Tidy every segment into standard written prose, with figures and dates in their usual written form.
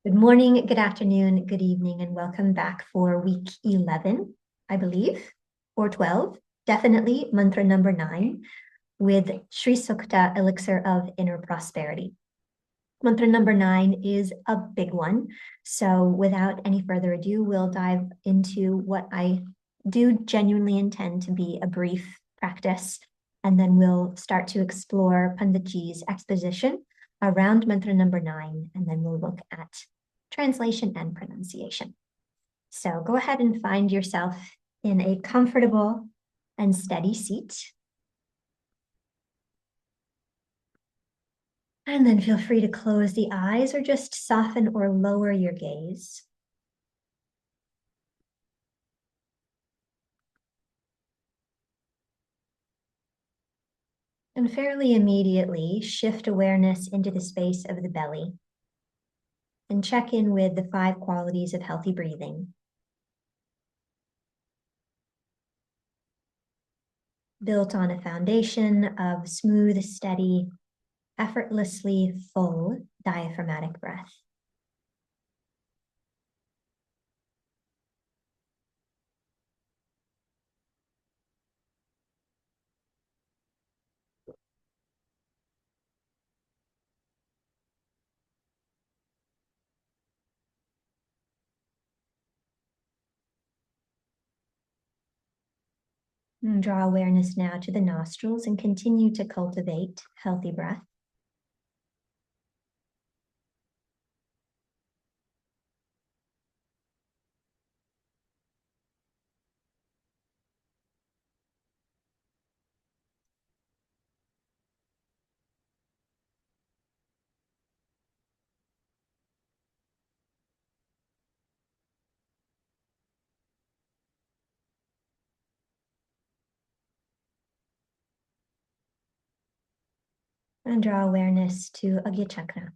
Good morning, good afternoon, good evening, and welcome back for week 11, I believe, or 12, definitely mantra number 9 with Sri Sūkta, Elixir of Inner Prosperity. Mantra number 9 is a big one. So without any further ado, we'll dive into what I do genuinely intend to be a brief practice, and then we'll start to explore Panditji's exposition around mantra number 9, and then we'll look at translation and pronunciation. So go ahead and find yourself in a comfortable and steady seat. And then feel free to close the eyes or just soften or lower your gaze. And fairly immediately shift awareness into the space of the belly and check in with the 5 qualities of healthy breathing. Built on a foundation of smooth, steady, effortlessly full diaphragmatic breath. And draw awareness now to the nostrils and continue to cultivate healthy breath. And draw awareness to Agya Chakra.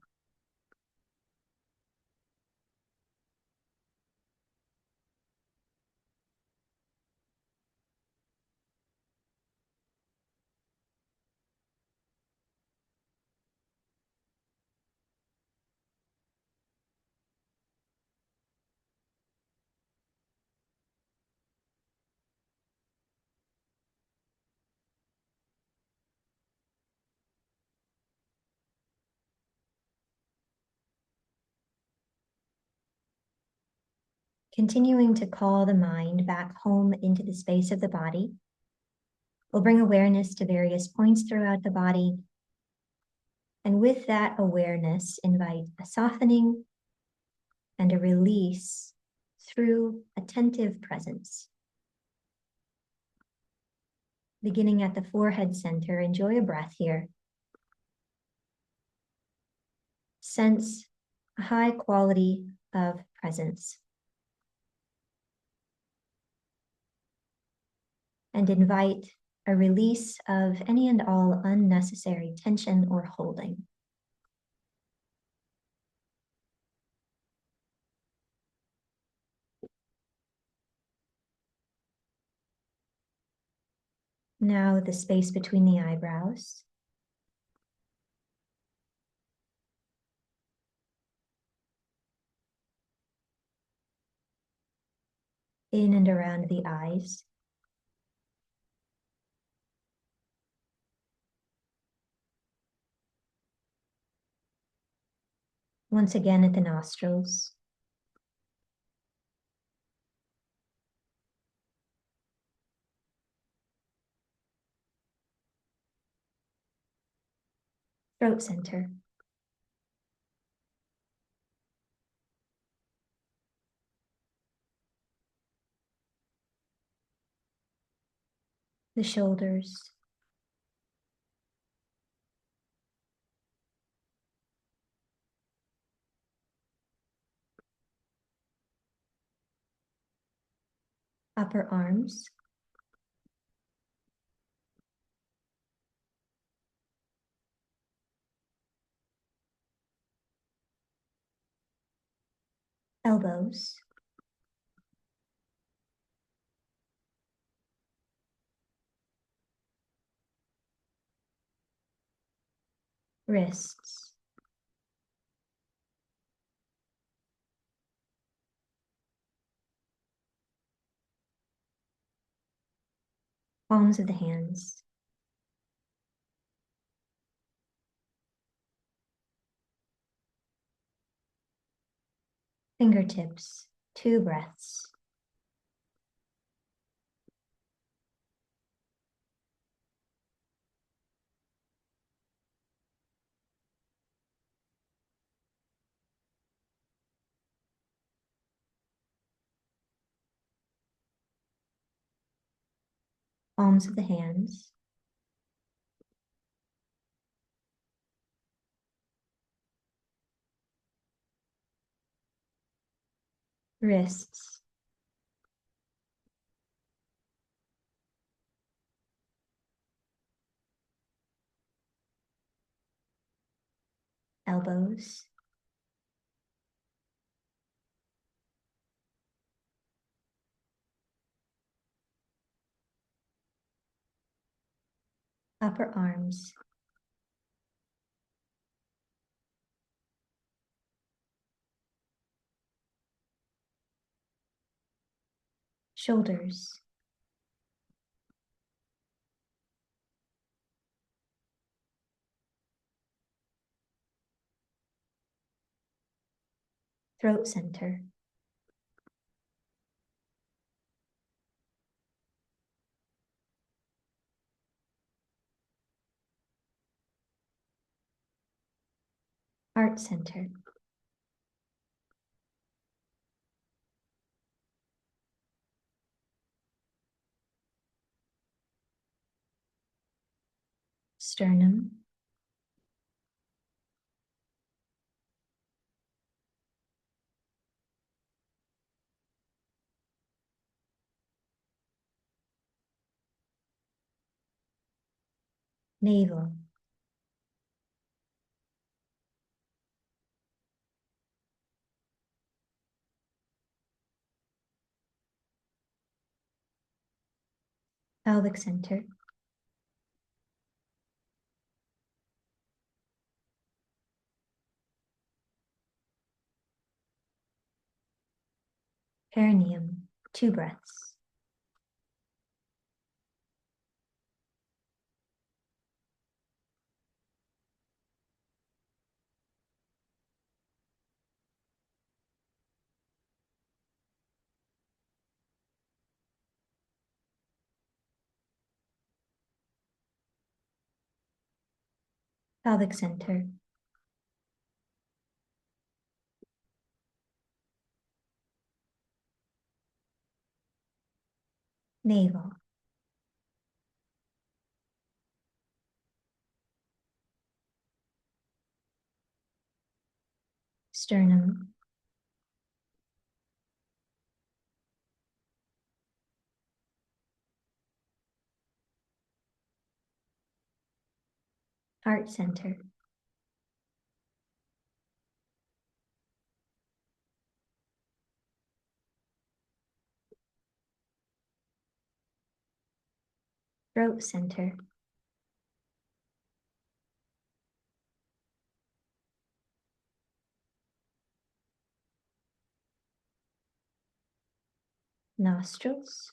Continuing to call the mind back home into the space of the body. We'll bring awareness to various points throughout the body. And with that awareness, invite a softening and a release through attentive presence. Beginning at the forehead center, enjoy a breath here. Sense a high quality of presence. And invite a release of any and all unnecessary tension or holding. Now the space between the eyebrows. In and around the eyes. Once again at the nostrils. Throat center. The shoulders. Upper arms. Elbows. Wrists. Palms of the hands. Fingertips, 2 breaths. Palms of the hands. Wrists. Elbows. Upper arms. Shoulders. Throat center. Heart center. Sternum. Navel. Pelvic center. Perineum, 2 breaths. Pelvic center. Navel. Sternum. Heart center. Throat center. Nostrils.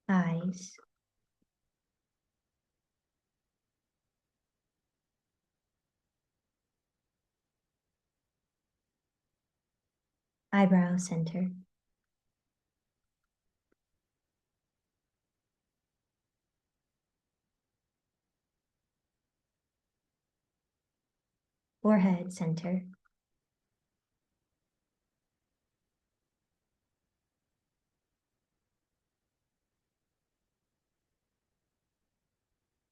Eyes. Eyebrow center. Forehead center.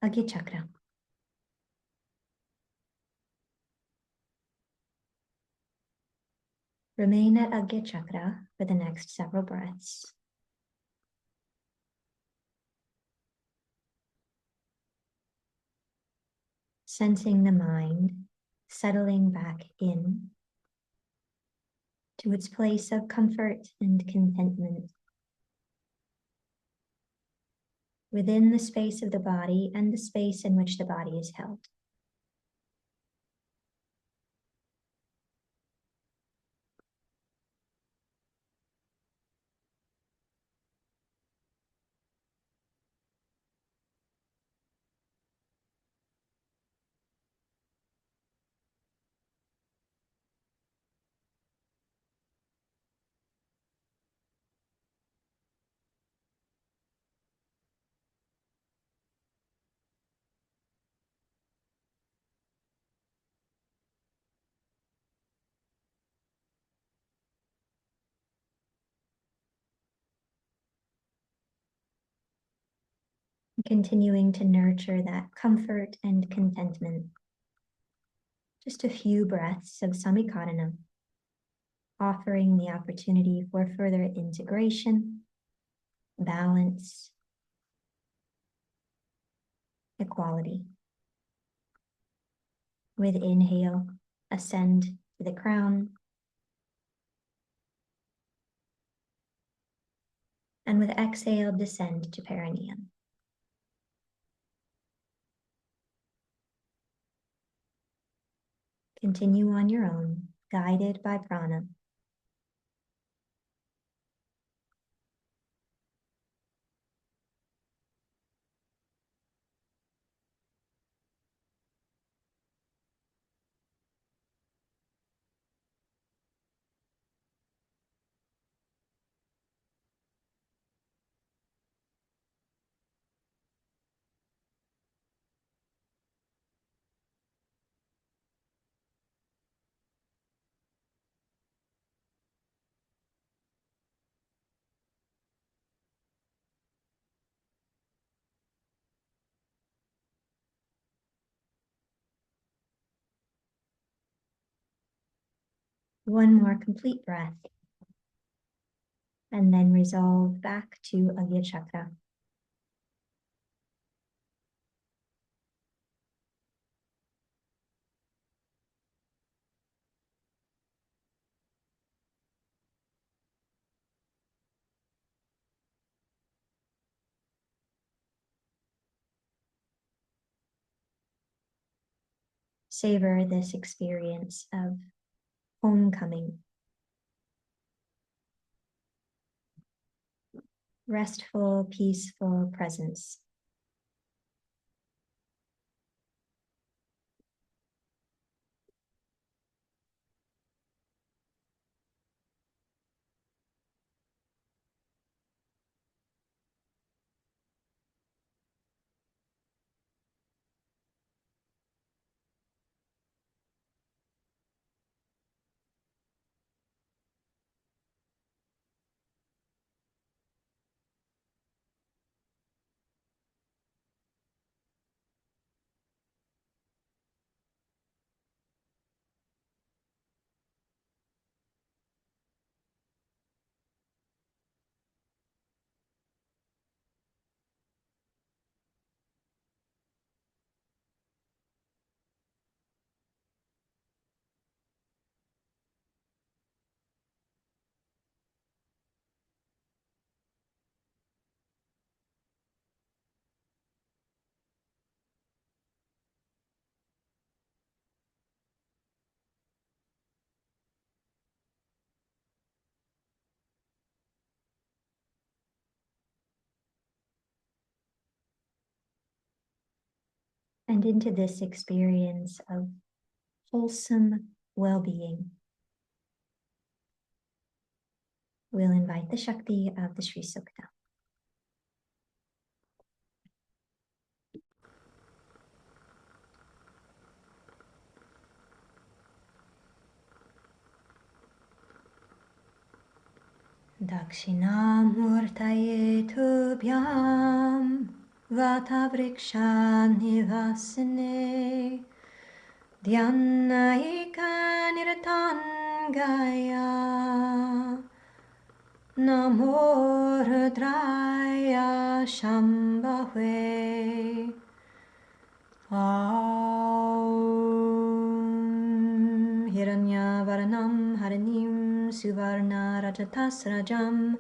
Agya chakra. Remain at Agya chakra for the next several breaths. Sensing the mind settling back in to its place of comfort and contentment within the space of the body and the space in which the body is held. Continuing to nurture that comfort and contentment. Just a few breaths of Samikarana, offering the opportunity for further integration, balance, equality. With inhale, ascend to the crown. And with exhale, descend to perineum. Continue on your own, guided by prana. One more complete breath. And then resolve back to Agya Chakra. Savor this experience of homecoming. Restful, peaceful presence. And into this experience of wholesome well-being, we'll invite the Shakti of the Sri Sūkta. Dakshinamurtaye tubhyam Vatavriksha nivasane Dhyanayika niratangaya Namo Rudraya Shambhave Aum Hiranyavarnam Haranim Suvarna Rajatasrajam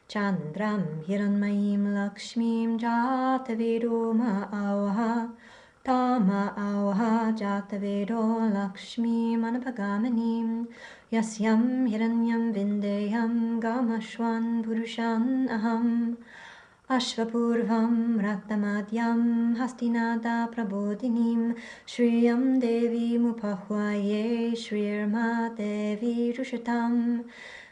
Chandram Hiranmayim Lakshmim Jatavedo Ma'auha Tama Auha Jatavedo Lakshmi Manapagamanim Yasyam Hiranyam Vindeyam Gamashwan Purushan Aham Ashvapurvam Raktamadhyam Hastinada Prabodhinim Shriyam Devi Mupahwaye Shrirma Devi Rushatam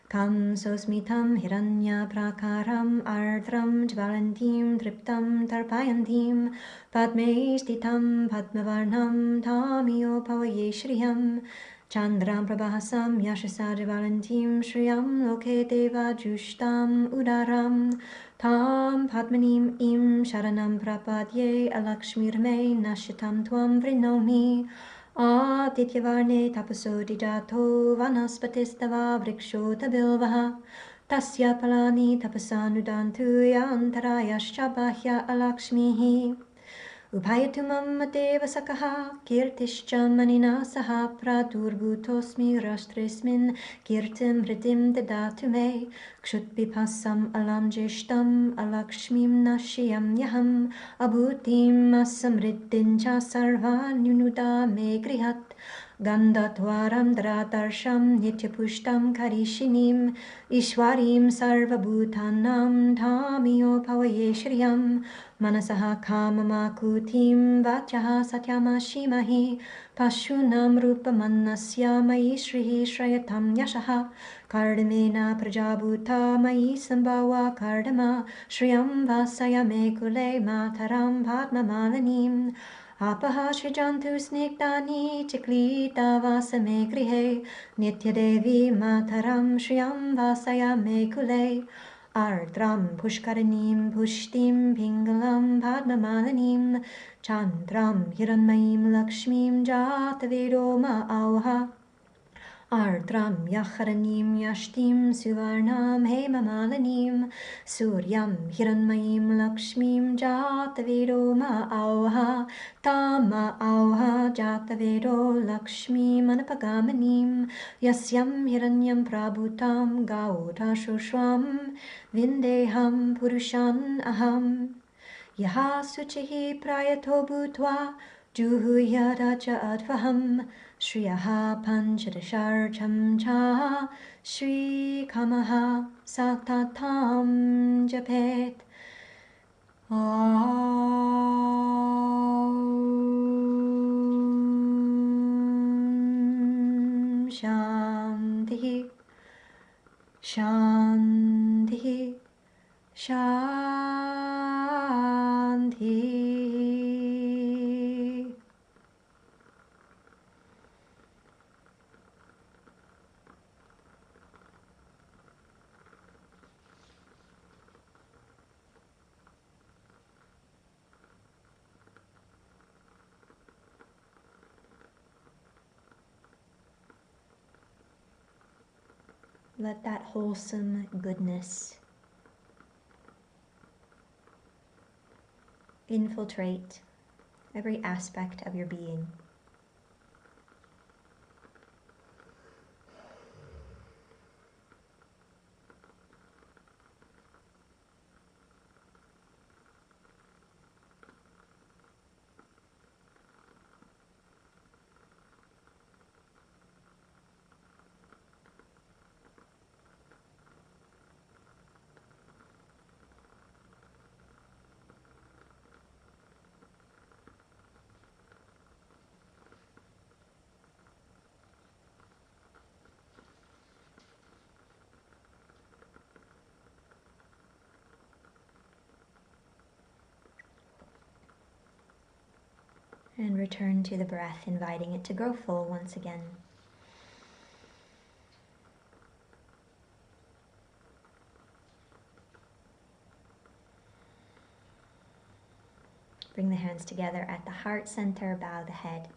Kam Sosmitam Hiranya Prakaram Ardram Jvalantim Triptam Tarpayantim Padme Stitam Padmavarnam Tamio Pavaye Shriyam Chandram prabhasam yashasa javalantim shriyam loke deva jushtam udaram tam padmanim im sharanam prapadye alakshmirme nashitam tvam vrinomi adityavarne tapaso dijato vanaspatistava vriksho tabilvaha tasya palani tapasanudantu yantarayascha bahya alakshmihi Uphayatumam Deva Sakaha Kirtishcha Manina Saha Pradurvutosmi Rashtresmin Kirtim Ritim Dadatu Me Kshutpipasam Alam Jeshtam Alakshmim Nashiyam Yaham Abhutim Asamriddin Cha Sarva Nunuda Me Grihat Gandhatvaram Dratarsham Nityapushtam Karishinim Ishwarim Sarvabhutanam Dhamiyo Pavaye Shriyam Manasaha Kamamakutim Vachaha Satyamashimhi Pashunam Rupamanasya Mayi Shrihi Shrayatam Yashaha Kardamena Prajabhuta Mayi Sambhava Kardama Shriyam Vasayame Kule Mataram Padmamalanim Apaha Shrijantu Snigdani Chiklita Vasame Grihe Nityadevi Mataram Shriyam Vasayame Kule Ardram Pushkaranim Pushtim Pingalam Padmamalanim Chandram Hiranmayim Lakshmim Jatavedo Ma'auha Ardram Yacharanim Yashtim Suvarnam Hemamalanim Suryam Hiranmayim Lakshmim Jatavedo Ma'auha Tama Auha Jatavedo Lakshmim Anapagamanim Yasyam Hiranyam Prabhutam Gauta Shushram Vindeham Purushan Aham Yaha Suchihi Prayato Bhutva Juhuyadacha Advaham Shriyaha Panchadasharcham Cha Shri Kamaha Saktatam Japet Om Shanti Shanti Shanti. Let that wholesome goodness infiltrate every aspect of your being. And return to the breath, inviting it to grow full once again. Bring the hands together at the heart center, bow the head.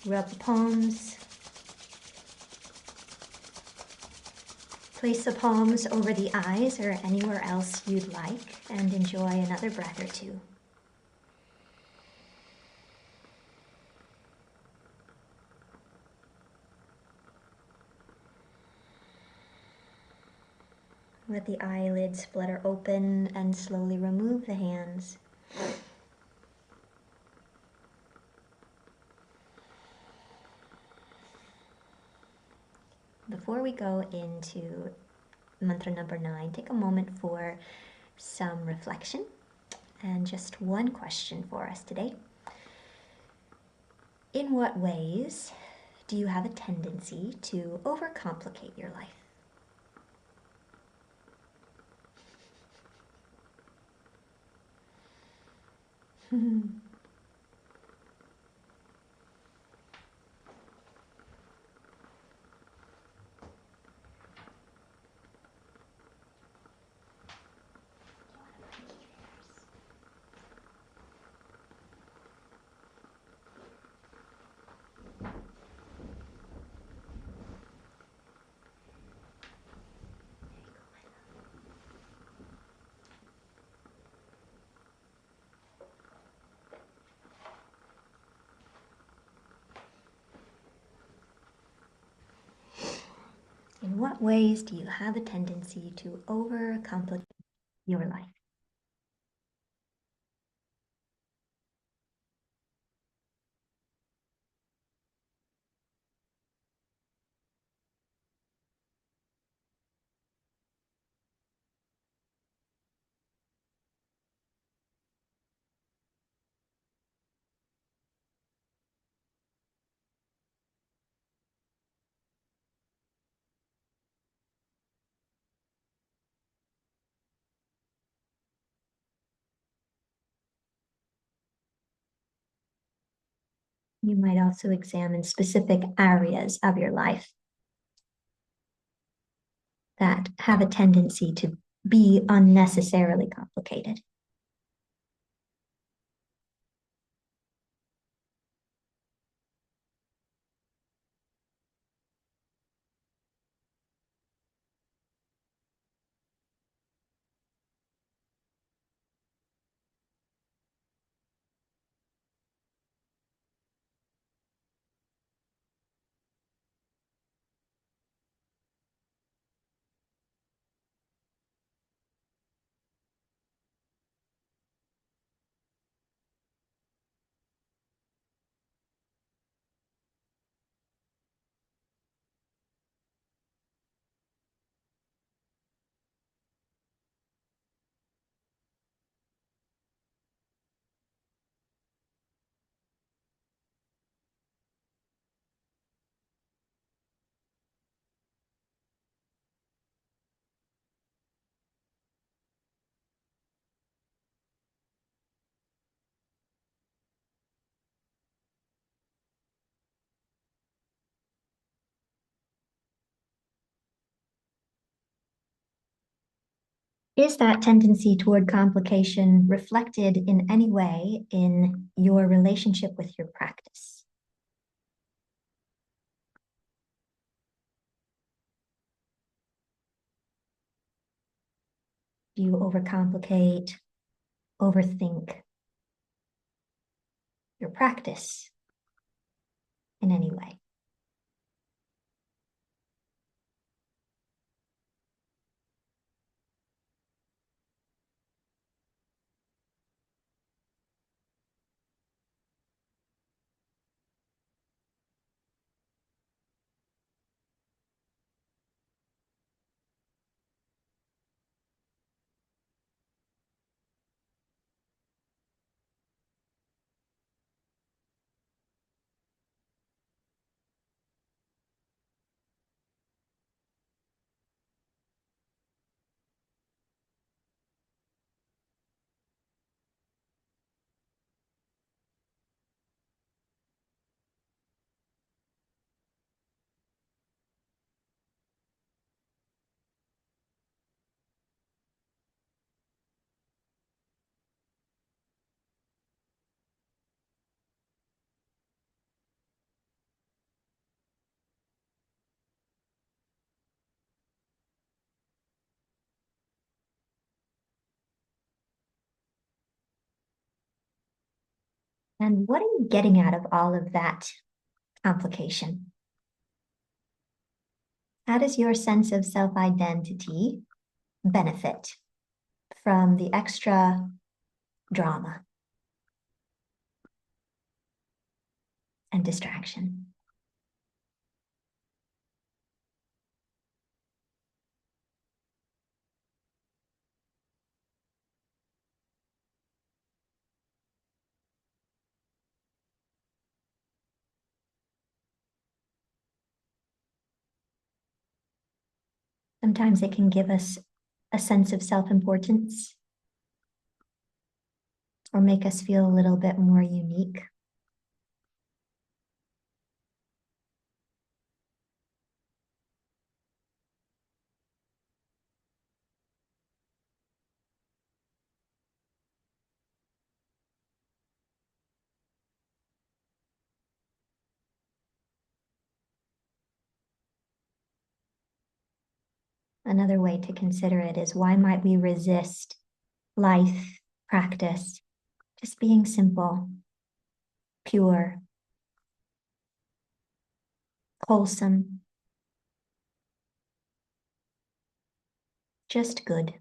Rub the palms. Place the palms over the eyes or anywhere else you'd like, and enjoy another breath or two. Let the eyelids flutter open and slowly remove the hands. Before we go into mantra number 9, take a moment for some reflection and just one question for us today. In what ways do you have a tendency to overcomplicate your life? In what ways do you have a tendency to overcomplicate your life? You might also examine specific areas of your life that have a tendency to be unnecessarily complicated. Is that tendency toward complication reflected in any way in your relationship with your practice? Do you overcomplicate, overthink your practice in any way? And what are you getting out of all of that complication? How does your sense of self-identity benefit from the extra drama and distraction? Sometimes it can give us a sense of self-importance or make us feel a little bit more unique. Another way to consider it is, why might we resist life, practice, just being simple, pure, wholesome, just good.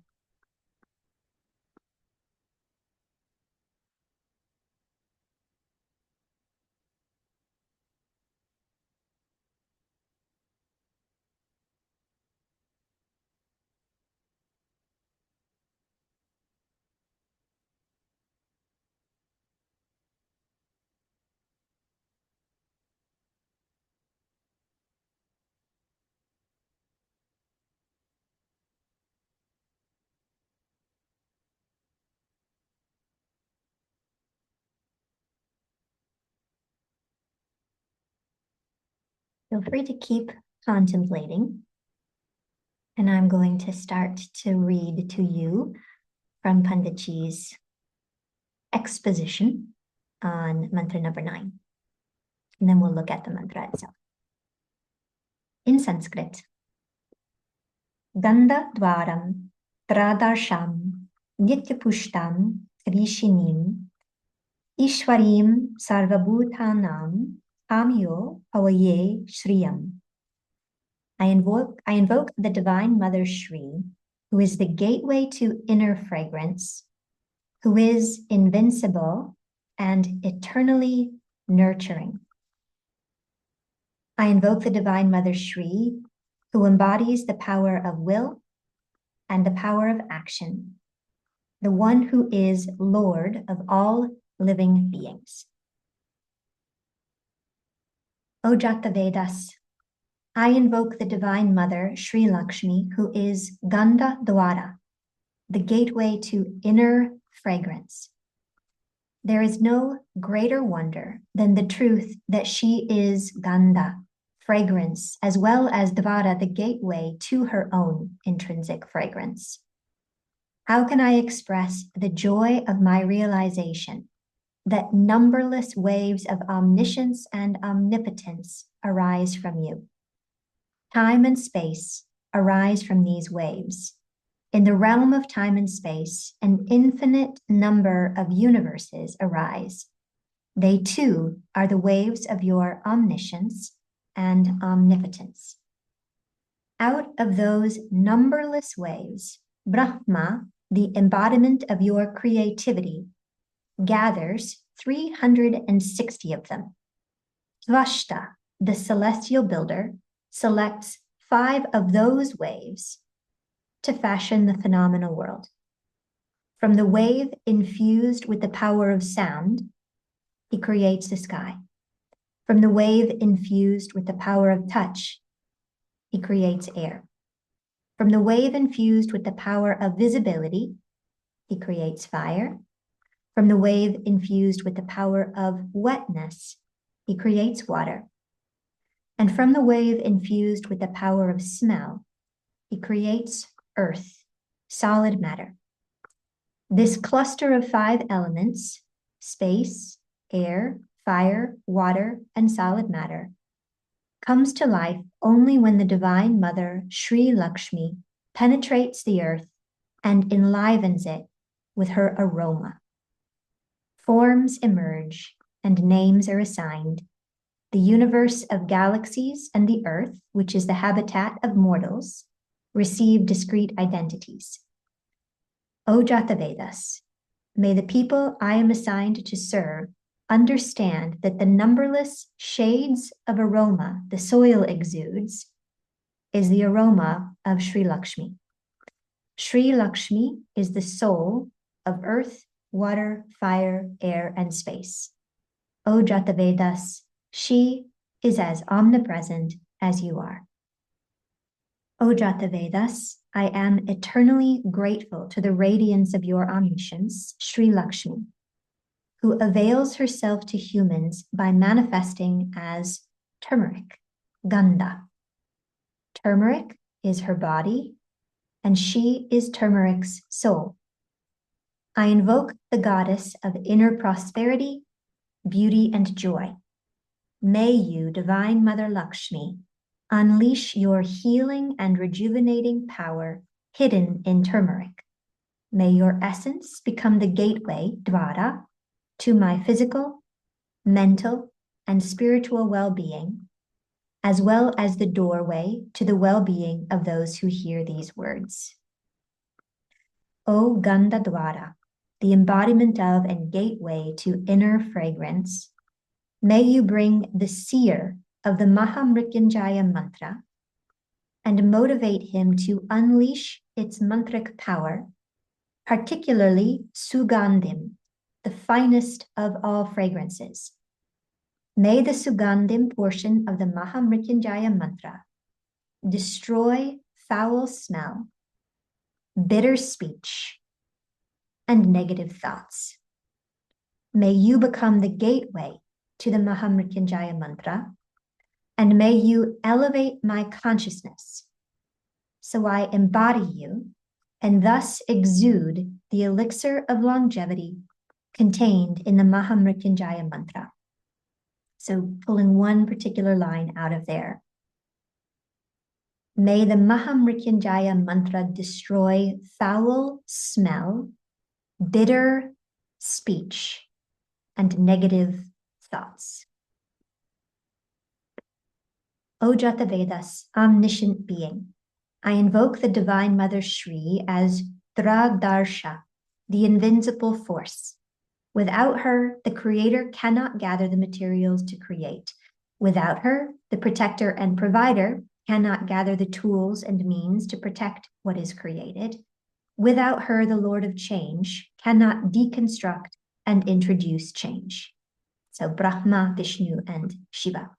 Feel free to keep contemplating. And I'm going to start to read to you from Panditji's exposition on mantra number 9. And then we'll look at the mantra itself. In Sanskrit, Gandha Dwaram Tradarsham Nityapushtam Rishinim Ishwarim Sarvabhutanam Amyo Pavaye Shriyam. I invoke the Divine Mother Shri, who is the gateway to inner fragrance, who is invincible and eternally nurturing. I invoke the Divine Mother Shri, who embodies the power of will and the power of action, the one who is Lord of all living beings. O Jatavedas, I invoke the Divine Mother, Sri Lakshmi, who is Gandha Dwara, the gateway to inner fragrance. There is no greater wonder than the truth that she is Gandha, fragrance, as well as Dvara, the gateway to her own intrinsic fragrance. How can I express the joy of my realization that numberless waves of omniscience and omnipotence arise from you? Time and space arise from these waves. In the realm of time and space, an infinite number of universes arise. They too are the waves of your omniscience and omnipotence. Out of those numberless waves, Brahma, the embodiment of your creativity, gathers 360 of them. Tvashta, the celestial builder, selects 5 of those waves to fashion the phenomenal world. From the wave infused with the power of sound, he creates the sky. From the wave infused with the power of touch, he creates air. From the wave infused with the power of visibility, he creates fire. From the wave infused with the power of wetness, he creates water. And from the wave infused with the power of smell, he creates earth, solid matter. This cluster of 5 elements, space, air, fire, water, and solid matter, comes to life only when the Divine Mother, Sri Lakshmi, penetrates the earth and enlivens it with her aroma. Forms emerge and names are assigned. The universe of galaxies and the earth, which is the habitat of mortals, receive discrete identities. O Jatavedas, may the people I am assigned to serve understand that the numberless shades of aroma the soil exudes is the aroma of Sri Lakshmi. Sri Lakshmi is the soul of earth, water, fire, air, and space. O Jatavedas, she is as omnipresent as you are. O Jatavedas, I am eternally grateful to the radiance of your omniscience, Sri Lakshmi, who avails herself to humans by manifesting as turmeric, ganda. Turmeric is her body, and she is turmeric's soul. I invoke the goddess of inner prosperity, beauty, and joy. May you, Divine Mother Lakshmi, unleash your healing and rejuvenating power hidden in turmeric. May your essence become the gateway, dvara, to my physical, mental, and spiritual well-being, as well as the doorway to the well-being of those who hear these words. O Ganda Dwara, the embodiment of and gateway to inner fragrance, may you bring the seer of the Mahamrityunjaya mantra and motivate him to unleash its mantric power, particularly Sugandhim, the finest of all fragrances. May the Sugandhim portion of the Mahamrityunjaya mantra destroy foul smell, bitter speech, and negative thoughts. May you become the gateway to the Mahamrityunjaya mantra, and may you elevate my consciousness so I embody you and thus exude the elixir of longevity contained in the Mahamrityunjaya mantra. So pulling one particular line out of there. May the Mahamrityunjaya mantra destroy foul smell, bitter speech, and negative thoughts. O Jatavedas, omniscient being, I invoke the Divine Mother Shri as Dradarsha, the invincible force. Without her, the creator cannot gather the materials to create. Without her, the protector and provider cannot gather the tools and means to protect what is created. Without her, the Lord of Change cannot deconstruct and introduce change. So Brahma, Vishnu, and Shiva.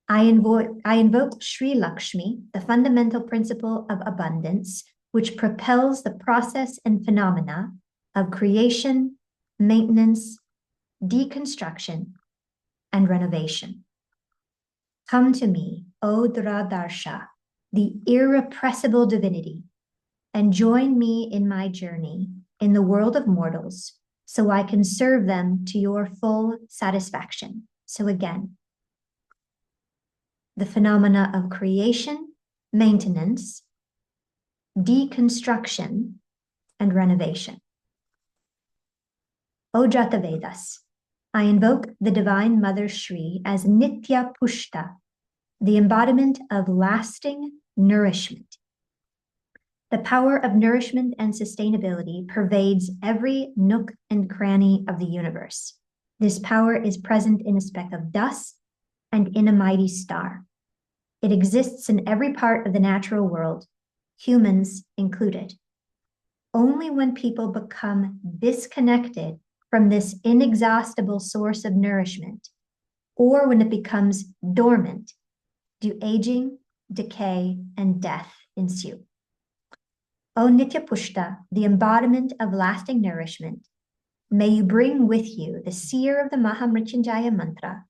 I invoke Sri Lakshmi, the fundamental principle of abundance, which propels the process and phenomena of creation, maintenance, deconstruction, and renovation. Come to me, O Dradarsha, the irrepressible divinity, and join me in my journey in the world of mortals so I can serve them to your full satisfaction. So again, the phenomena of creation, maintenance, deconstruction, and renovation. O Jatavedas, I invoke the Divine Mother Shri as Nitya Pushta, the embodiment of lasting nourishment. The power of nourishment and sustainability pervades every nook and cranny of the universe. This power is present in a speck of dust and in a mighty star. It exists in every part of the natural world, humans included. Only when people become disconnected from this inexhaustible source of nourishment, or when it becomes dormant, do aging, decay, and death ensue. O Nitya Pushta, the embodiment of lasting nourishment, may you bring with you the seer of the Mahamrityunjaya mantra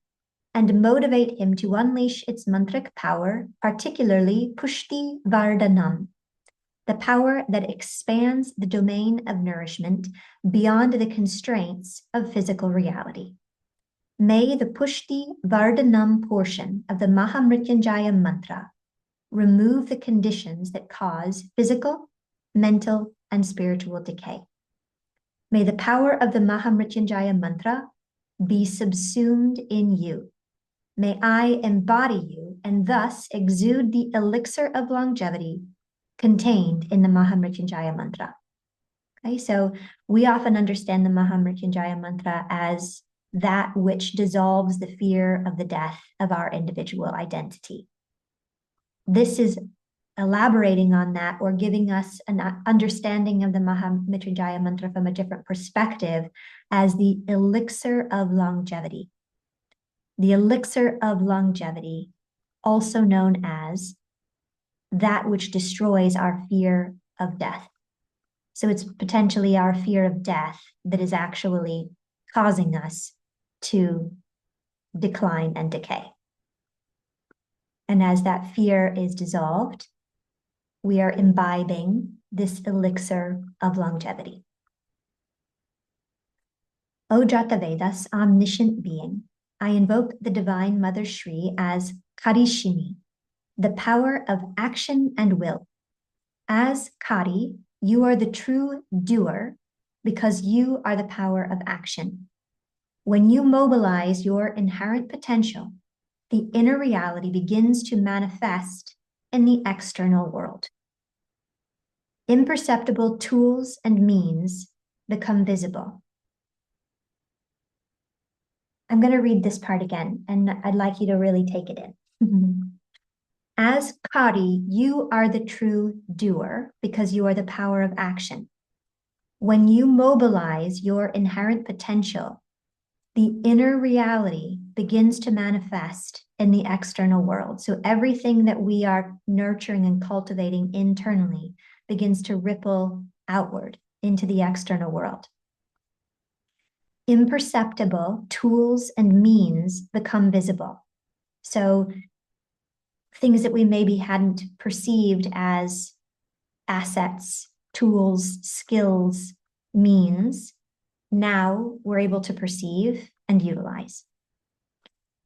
and motivate him to unleash its mantric power, particularly Pushti Vardhanam, the power that expands the domain of nourishment beyond the constraints of physical reality. May the Pushti Vardhanam portion of the Mahamrityunjaya mantra remove the conditions that cause physical, mental, and spiritual decay. May the power of the Mahamrityunjaya mantra be subsumed in you. May I embody you and thus exude the elixir of longevity contained in the Mahamrityunjaya mantra. Okay, so we often understand the Mahamrityunjaya mantra as that which dissolves the fear of the death of our individual identity. This is elaborating on that or giving us an understanding of the Mahamrityunjaya mantra from a different perspective as the elixir of longevity. The elixir of longevity, also known as that which destroys our fear of death. So it's potentially our fear of death that is actually causing us to decline and decay. And as that fear is dissolved, we are imbibing this elixir of longevity. O Jatavedas, omniscient being, I invoke the Divine Mother Shri as Karishini, the power of action and will. As Kari, you are the true doer because you are the power of action. When you mobilize your inherent potential, the inner reality begins to manifest in the external world. Imperceptible tools and means become visible. I'm going to read this part again, and I'd like you to really take it in. As Kari, you are the true doer because you are the power of action. When you mobilize your inherent potential, the inner reality begins to manifest in the external world. So everything that we are nurturing and cultivating internally begins to ripple outward into the external world. Imperceptible tools and means become visible. So things that we maybe hadn't perceived as assets, tools, skills, means, now we're able to perceive and utilize.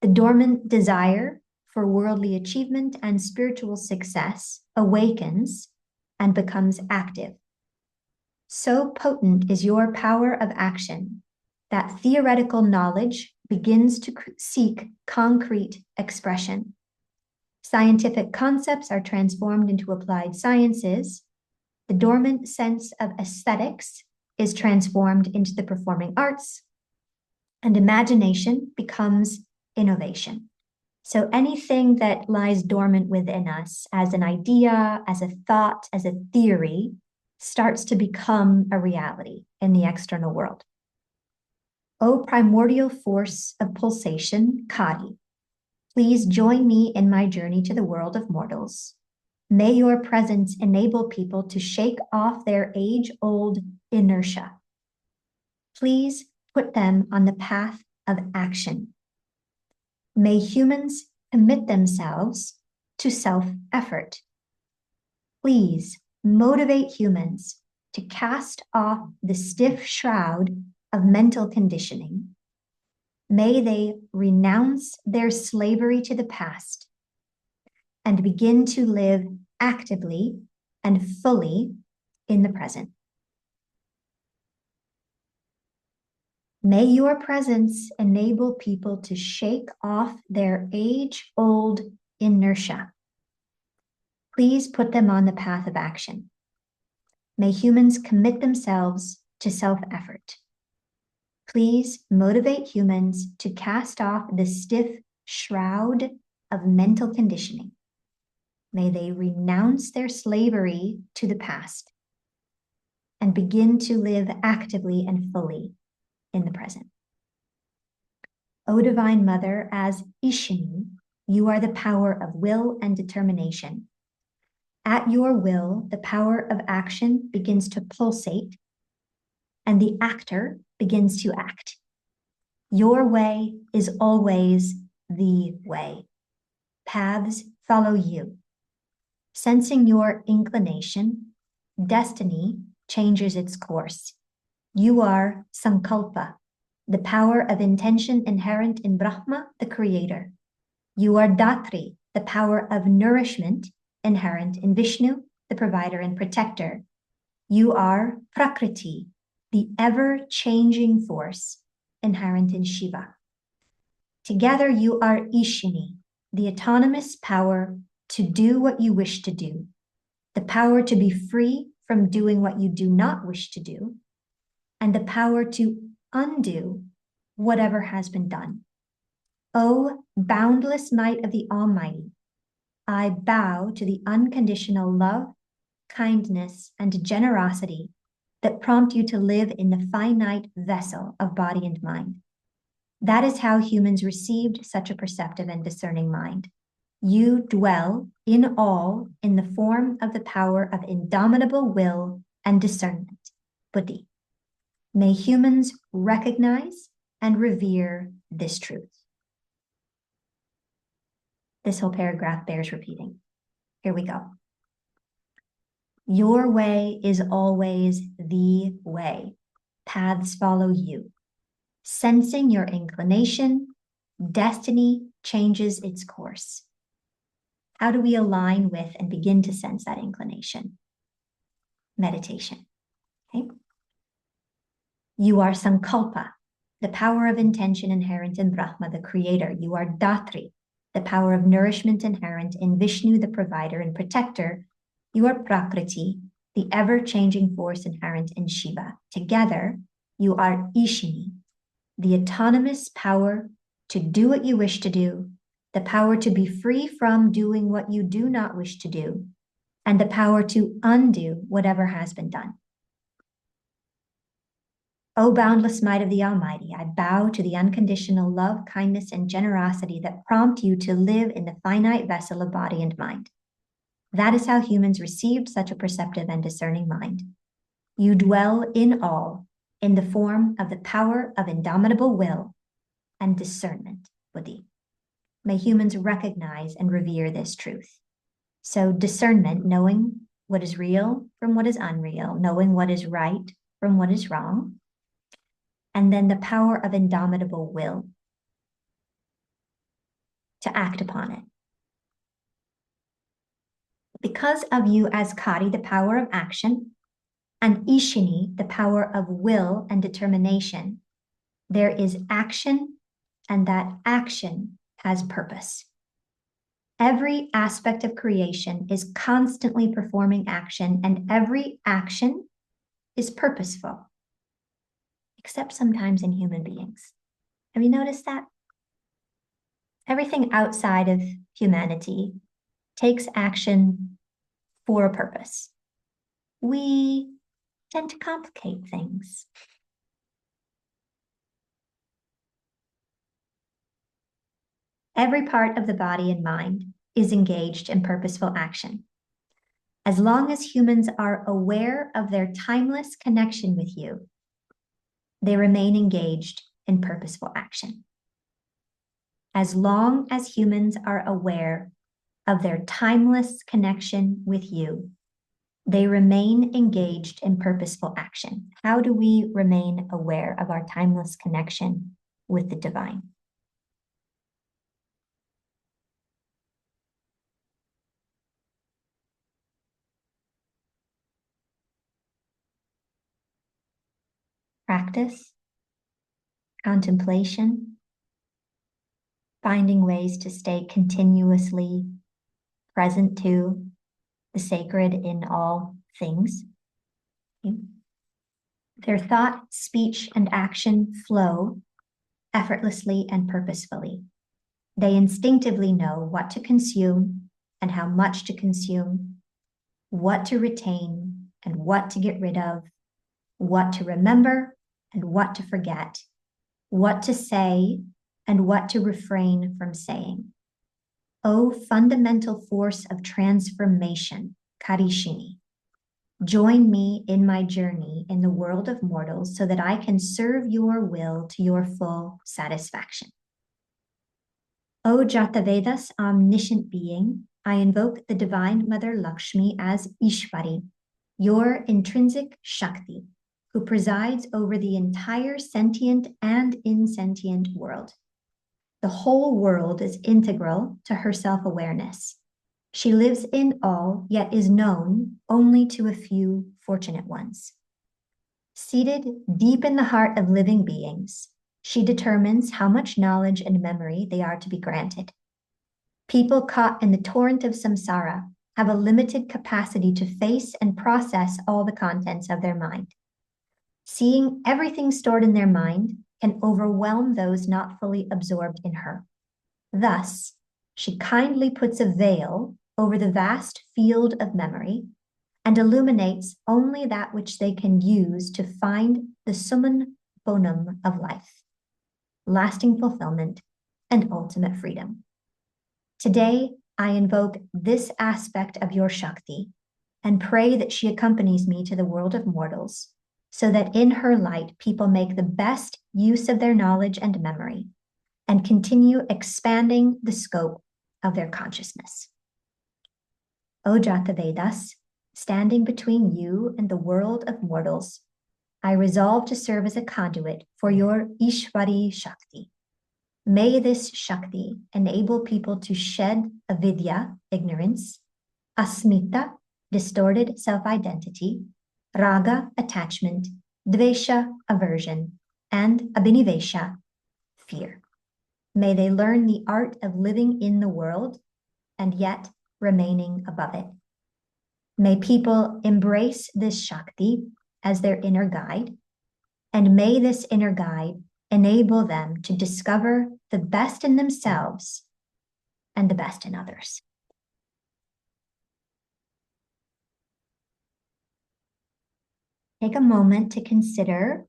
The dormant desire for worldly achievement and spiritual success awakens and becomes active. So potent is your power of action that theoretical knowledge begins to seek concrete expression. Scientific concepts are transformed into applied sciences. The dormant sense of aesthetics is transformed into the performing arts, and imagination becomes innovation. So anything that lies dormant within us as an idea, as a thought, as a theory, starts to become a reality in the external world. O primordial force of pulsation, Kari, please join me in my journey to the world of mortals. May your presence enable people to shake off their age-old inertia. Please put them on the path of action. May humans commit themselves to self-effort. Please motivate humans to cast off the stiff shroud of mental conditioning. May they renounce their slavery to the past and begin to live actively and fully in the present. May your presence enable people to shake off their age-old inertia. Please put them on the path of action. May humans commit themselves to self-effort. Please motivate humans to cast off the stiff shroud of mental conditioning. May they renounce their slavery to the past and begin to live actively and fully in the present. O Divine Mother, as Ishini, you are the power of will and determination. At your will, the power of action begins to pulsate and the actor begins to act. Your way is always the way. Paths follow you. Sensing your inclination, destiny changes its course. You are Sankalpa, the power of intention inherent in Brahma, the creator. You are Datri, the power of nourishment inherent in Vishnu, the provider and protector. You are Prakriti, the ever-changing force inherent in Shiva. Together you are Ishini, the autonomous power to do what you wish to do, the power to be free from doing what you do not wish to do, and the power to undo whatever has been done. O boundless might of the Almighty, I bow to the unconditional love, kindness, and generosity that prompt you to live in the finite vessel of body and mind. That is how humans received such a perceptive and discerning mind. You dwell in all in the form of the power of indomitable will and discernment, Buddhi. May humans recognize and revere this truth. This whole paragraph bears repeating. Here we go. Your way is always the way. Paths follow you. Sensing your inclination, destiny changes its course. How do we align with and begin to sense that inclination? Meditation. Okay. You are Sankalpa, the power of intention inherent in Brahma, the creator. You are Datri, the power of nourishment inherent in Vishnu, the provider and protector. You are Prakriti, the ever-changing force inherent in Shiva. Together, you are Ishini, the autonomous power to do what you wish to do, the power to be free from doing what you do not wish to do, and the power to undo whatever has been done. O boundless might of the Almighty, I bow to the unconditional love, kindness, and generosity that prompt you to live in the finite vessel of body and mind. That is how humans received such a perceptive and discerning mind. You dwell in all in the form of the power of indomitable will and discernment, Buddhi. May humans recognize and revere this truth. So discernment, knowing what is real from what is unreal, knowing what is right from what is wrong, and then the power of indomitable will to act upon it. Because of you as Kari, the power of action, and Ishini, the power of will and determination, there is action, and that action has purpose. Every aspect of creation is constantly performing action, and every action is purposeful, except sometimes in human beings. Have you noticed that? Everything outside of humanity takes action for a purpose. We tend to complicate things. Every part of the body and mind is engaged in purposeful action. As long as humans are aware of their timeless connection with you, they remain engaged in purposeful action. As long as humans are aware of their timeless connection with you, they remain engaged in purposeful action. How do we remain aware of our timeless connection with the divine? Practice, contemplation, finding ways to stay continuously present to the sacred in all things. Okay. Their thought, speech, and action flow effortlessly and purposefully. They instinctively know what to consume and how much to consume, what to retain and what to get rid of, what to remember and what to forget, what to say and what to refrain from saying. O fundamental force of transformation, Karishini, join me in my journey in the world of mortals so that I can serve your will to your full satisfaction. O Jatavedas, omniscient being, I invoke the Divine Mother Lakshmi as Ishvari, your intrinsic Shakti, who presides over the entire sentient and insentient world. The whole world is integral to her self-awareness. She lives in all, yet is known only to a few fortunate ones. Seated deep in the heart of living beings, she determines how much knowledge and memory they are to be granted. People caught in the torrent of samsara have a limited capacity to face and process all the contents of their mind. Seeing everything stored in their mind can overwhelm those not fully absorbed in her. Thus, she kindly puts a veil over the vast field of memory and illuminates only that which they can use to find the summum bonum of life, lasting fulfillment, and ultimate freedom. Today, I invoke this aspect of your Shakti and pray that she accompanies me to the world of mortals so that in her light, people make the best use of their knowledge and memory and continue expanding the scope of their consciousness. O Jatavedas, standing between you and the world of mortals, I resolve to serve as a conduit for your Ishvari Shakti. May this Shakti enable people to shed avidya, ignorance, asmita, distorted self-identity, raga, attachment, dvesha, aversion, and abhinivesha, fear. May they learn the art of living in the world and yet remaining above it. May people embrace this Shakti as their inner guide, and may this inner guide enable them to discover the best in themselves and the best in others. Take a moment to consider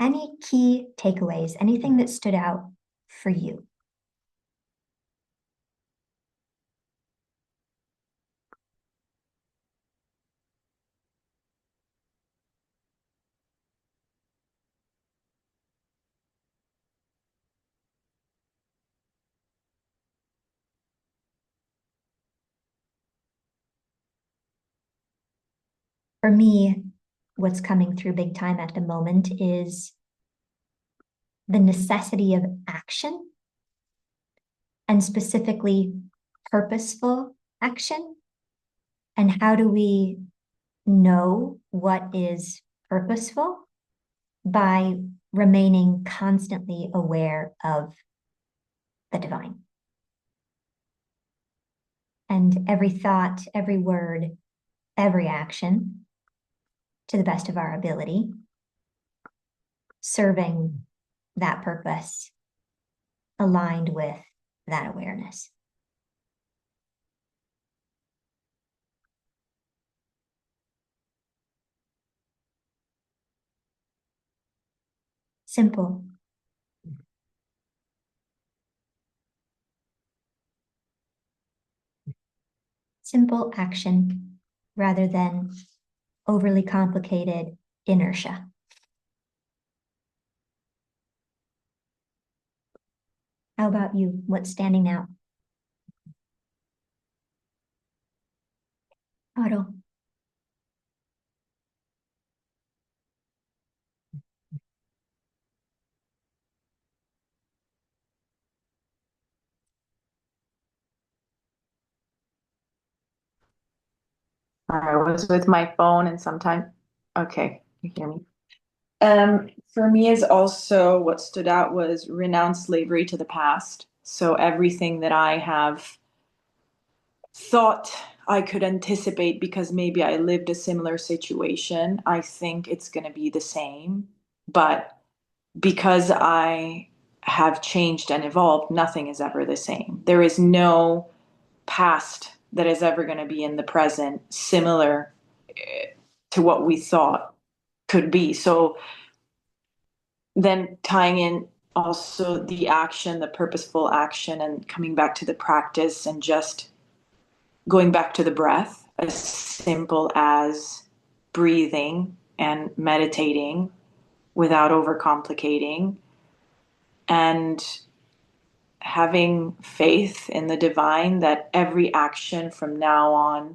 any key takeaways, anything that stood out for you. For me, what's coming through big time at the moment is the necessity of action, and specifically purposeful action. And how do we know what is purposeful? By remaining constantly aware of the divine. And every thought, every word, every action, to the best of our ability, serving that purpose, aligned with that awareness. Simple. Simple action rather than overly complicated inertia. How about you? What's standing out? Otto. I was with my phone and sometimes, okay, you hear me. For me is also what stood out was renounce slavery to the past. So everything that I have thought I could anticipate because maybe I lived a similar situation, I think it's going to be the same. But because I have changed and evolved, nothing is ever the same. There is no past that is ever going to be in the present similar to what we thought could be. So then tying in also the action, the purposeful action, and coming back to the practice and just going back to the breath, as simple as breathing and meditating without overcomplicating, and having faith in the divine that every action from now on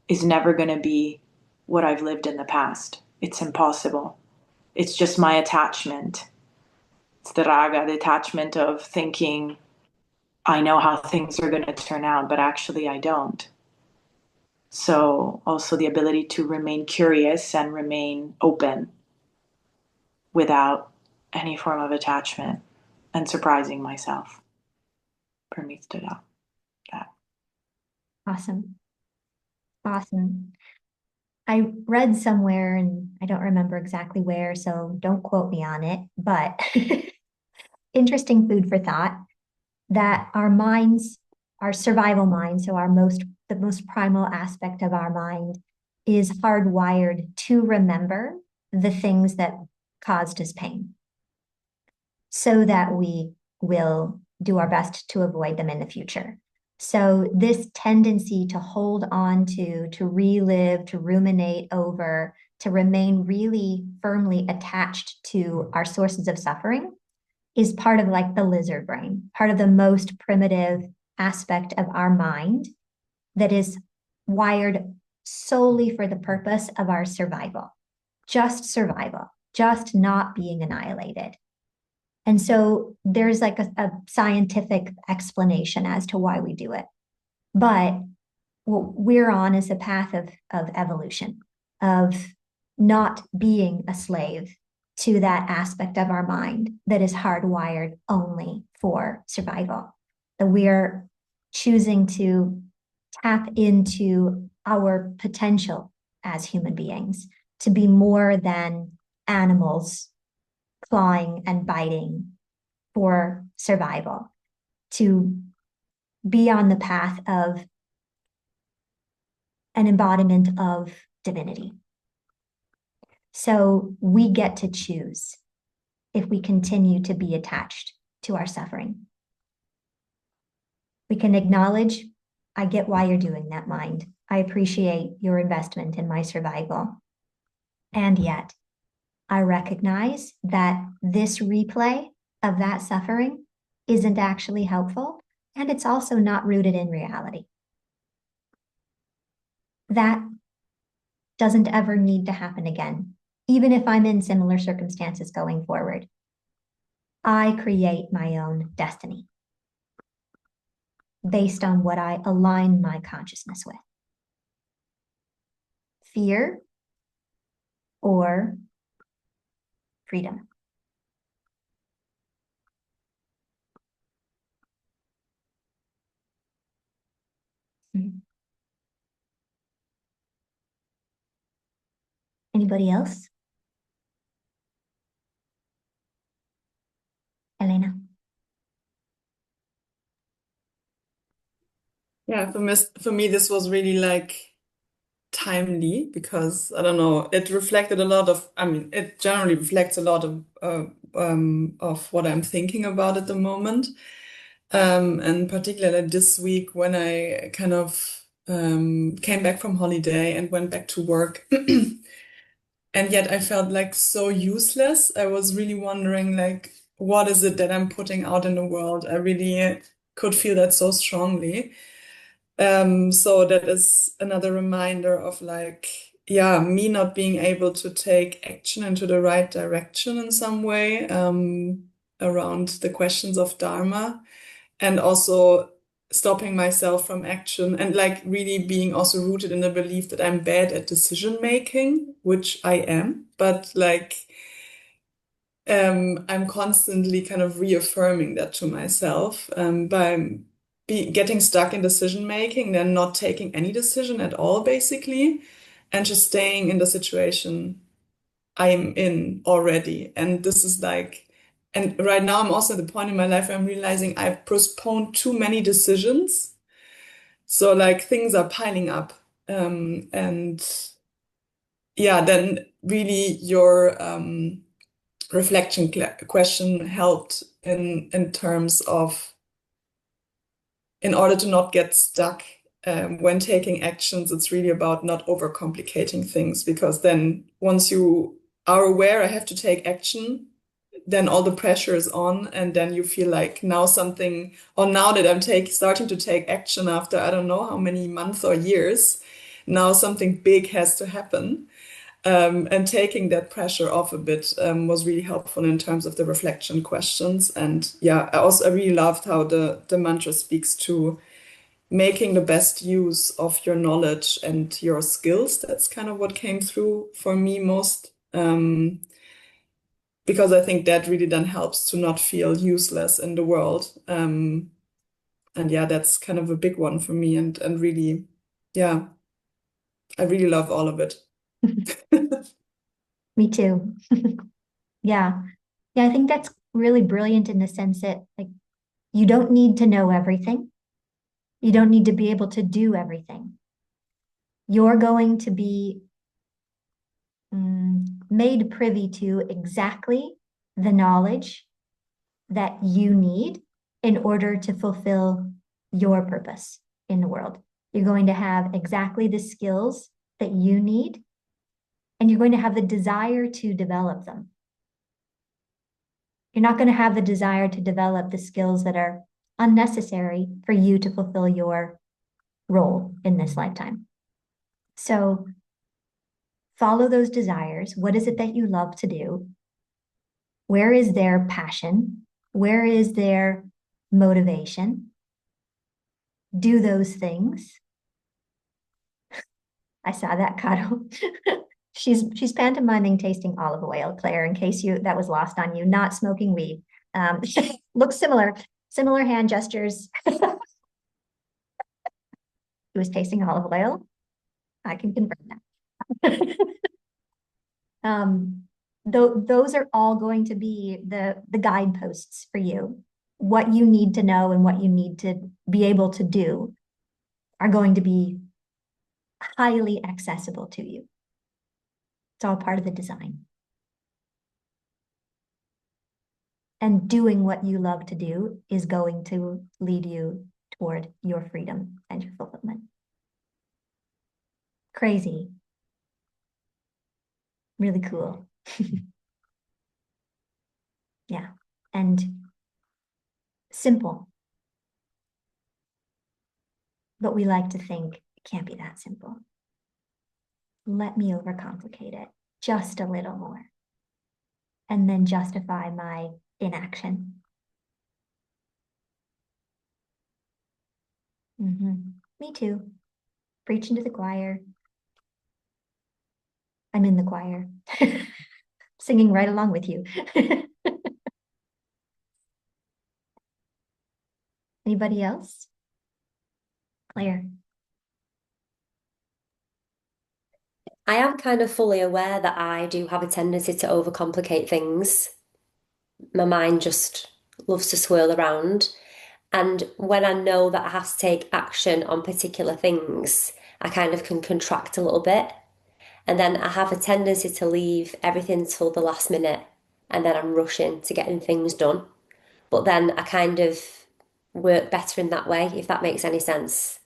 is never going to be what I've lived in the past. It's impossible. It's just my attachment. It's the raga, the attachment of thinking I know how things are going to turn out, but actually I don't. So also the ability to remain curious and remain open without any form of attachment and surprising myself. For me stood out that. Awesome. Awesome. I read somewhere, and I don't remember exactly where, so don't quote me on it, but interesting food for thought, that our minds, our survival mind, so the most primal aspect of our mind is hardwired to remember the things that caused us pain so that we will do our best to avoid them in the future. So this tendency to hold on to relive, to ruminate over, to remain really firmly attached to our sources of suffering is part of like the lizard brain, part of the most primitive aspect of our mind that is wired solely for the purpose of our survival, just not being annihilated. And so there's like a scientific explanation as to why we do it. But what we're on is a path of evolution, of not being a slave to that aspect of our mind that is hardwired only for survival. That we're choosing to tap into our potential as human beings to be more than animals clawing and biting for survival, to be on the path of an embodiment of divinity. So we get to choose if we continue to be attached to our suffering. We can acknowledge, I get why you're doing that, mind. I appreciate your investment in my survival. And yet, I recognize that this replay of that suffering isn't actually helpful, and it's also not rooted in reality. That doesn't ever need to happen again, even if I'm in similar circumstances going forward. I create my own destiny based on what I align my consciousness with. Fear or freedom. Anybody else? Elena? Yeah, for me, this was really like timely because I don't know, it reflected a lot of, I mean, it generally reflects a lot of what I'm thinking about at the moment. And particularly this week when I kind of came back from holiday and went back to work. And yet I felt like so useless. I was really wondering, like, what is it that I'm putting out in the world? I really could feel that so strongly. So that is another reminder of like, yeah, me not being able to take action into the right direction in some way, around the questions of Dharma, and also stopping myself from action and like really being also rooted in the belief that I'm bad at decision making, which I am, but like, I'm constantly kind of reaffirming that to myself, by getting stuck in decision making, then not taking any decision at all, basically, and just staying in the situation I'm in already. And this is like, and right now I'm also at the point in my life where I'm realizing I've postponed too many decisions. So like things are piling up. And yeah, then really your reflection question helped in terms of, in order to not get stuck, when taking actions, it's really about not overcomplicating things, because then once you are aware I have to take action, then all the pressure is on, and then you feel like now something, or now that I'm starting to take action after I don't know how many months or years, now something big has to happen. And taking that pressure off a bit, was really helpful in terms of the reflection questions. And yeah, I really loved how the mantra speaks to making the best use of your knowledge and your skills. That's kind of what came through for me most, because I think that really then helps to not feel useless in the world. And yeah, that's kind of a big one for me, and really, yeah, I really love all of it. Me too. Yeah. Yeah, I think that's really brilliant in the sense that like you don't need to know everything. You don't need to be able to do everything. You're going to be made privy to exactly the knowledge that you need in order to fulfill your purpose in the world. You're going to have exactly the skills that you need, and you're going to have the desire to develop them. You're not going to have the desire to develop the skills that are unnecessary for you to fulfill your role in this lifetime. So follow those desires. What is it that you love to do? Where is their passion? Where is their motivation? Do those things. I saw that, Caro. She's pantomiming tasting olive oil, Claire, in case that was lost on you, not smoking weed. Looks similar hand gestures. He was tasting olive oil. I can confirm that. Those are all going to be the guideposts for you. What you need to know and what you need to be able to do are going to be highly accessible to you. It's all part of the design. And doing what you love to do is going to lead you toward your freedom and your fulfillment. Crazy. Really cool. Yeah. And simple. But we like to think it can't be that simple. Let me overcomplicate it just a little more. And then justify my inaction. Me too. Preaching to the choir. I'm in the choir. Singing right along with you. Anybody else? Claire. I am kind of fully aware that I do have a tendency to overcomplicate things. My mind just loves to swirl around. And when I know that I have to take action on particular things, I kind of can contract a little bit. And then I have a tendency to leave everything till the last minute, and then I'm rushing to getting things done. But then I kind of work better in that way, if that makes any sense.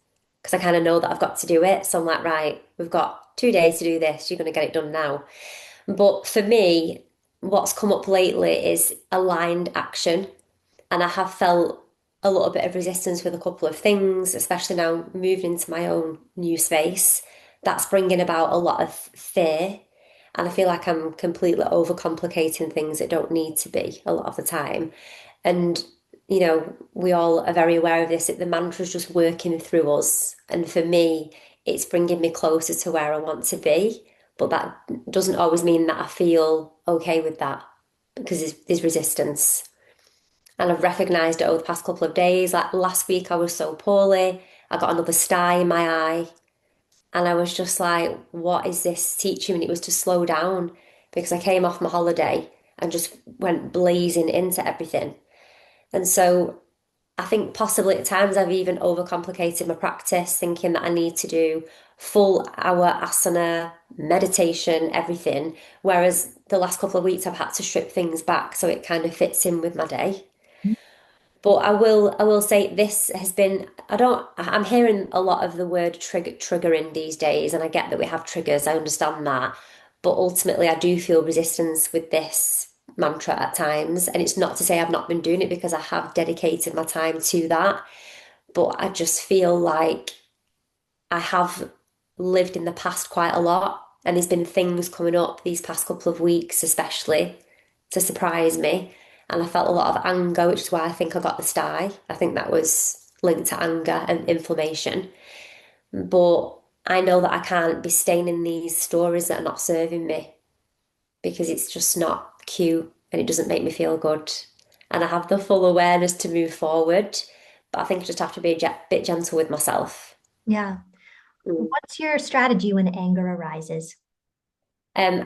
Because I kind of know that I've got to do it. So I'm like, right, we've got 2 days to do this. You're going to get it done now. But for me, what's come up lately is aligned action. And I have felt a little bit of resistance with a couple of things, especially now moving into my own new space. That's bringing about a lot of fear. And I feel like I'm completely overcomplicating things that don't need to be a lot of the time. And, we all are very aware of this, that the mantra's just working through us. And for me, it's bringing me closer to where I want to be. But that doesn't always mean that I feel okay with that because there's resistance. And I've recognised it over the past couple of days. Like last week, I was so poorly. I got another sty in my eye. And I was just like, what is this teaching me? And it was to slow down because I came off my holiday and just went blazing into everything. And so I think possibly at times I've even overcomplicated my practice, thinking that I need to do full hour asana, meditation, everything. Whereas the last couple of weeks I've had to strip things back so it kind of fits in with my day. But I will say this has been, I'm hearing a lot of the word triggering these days, and I get that we have triggers, I understand that. But ultimately, I do feel resistance with this mantra at times. And it's not to say I've not been doing it because I have dedicated my time to that. But I just feel like I have lived in the past quite a lot. And there's been things coming up these past couple of weeks, especially to surprise me. And I felt a lot of anger, which is why I think I got the sty. I think that was linked to anger and inflammation. But I know that I can't be staying in these stories that are not serving me because it's just not cute and it doesn't make me feel good. And I have the full awareness to move forward, but I think I just have to be a bit gentle with myself. Yeah. Mm. What's your strategy when anger arises? I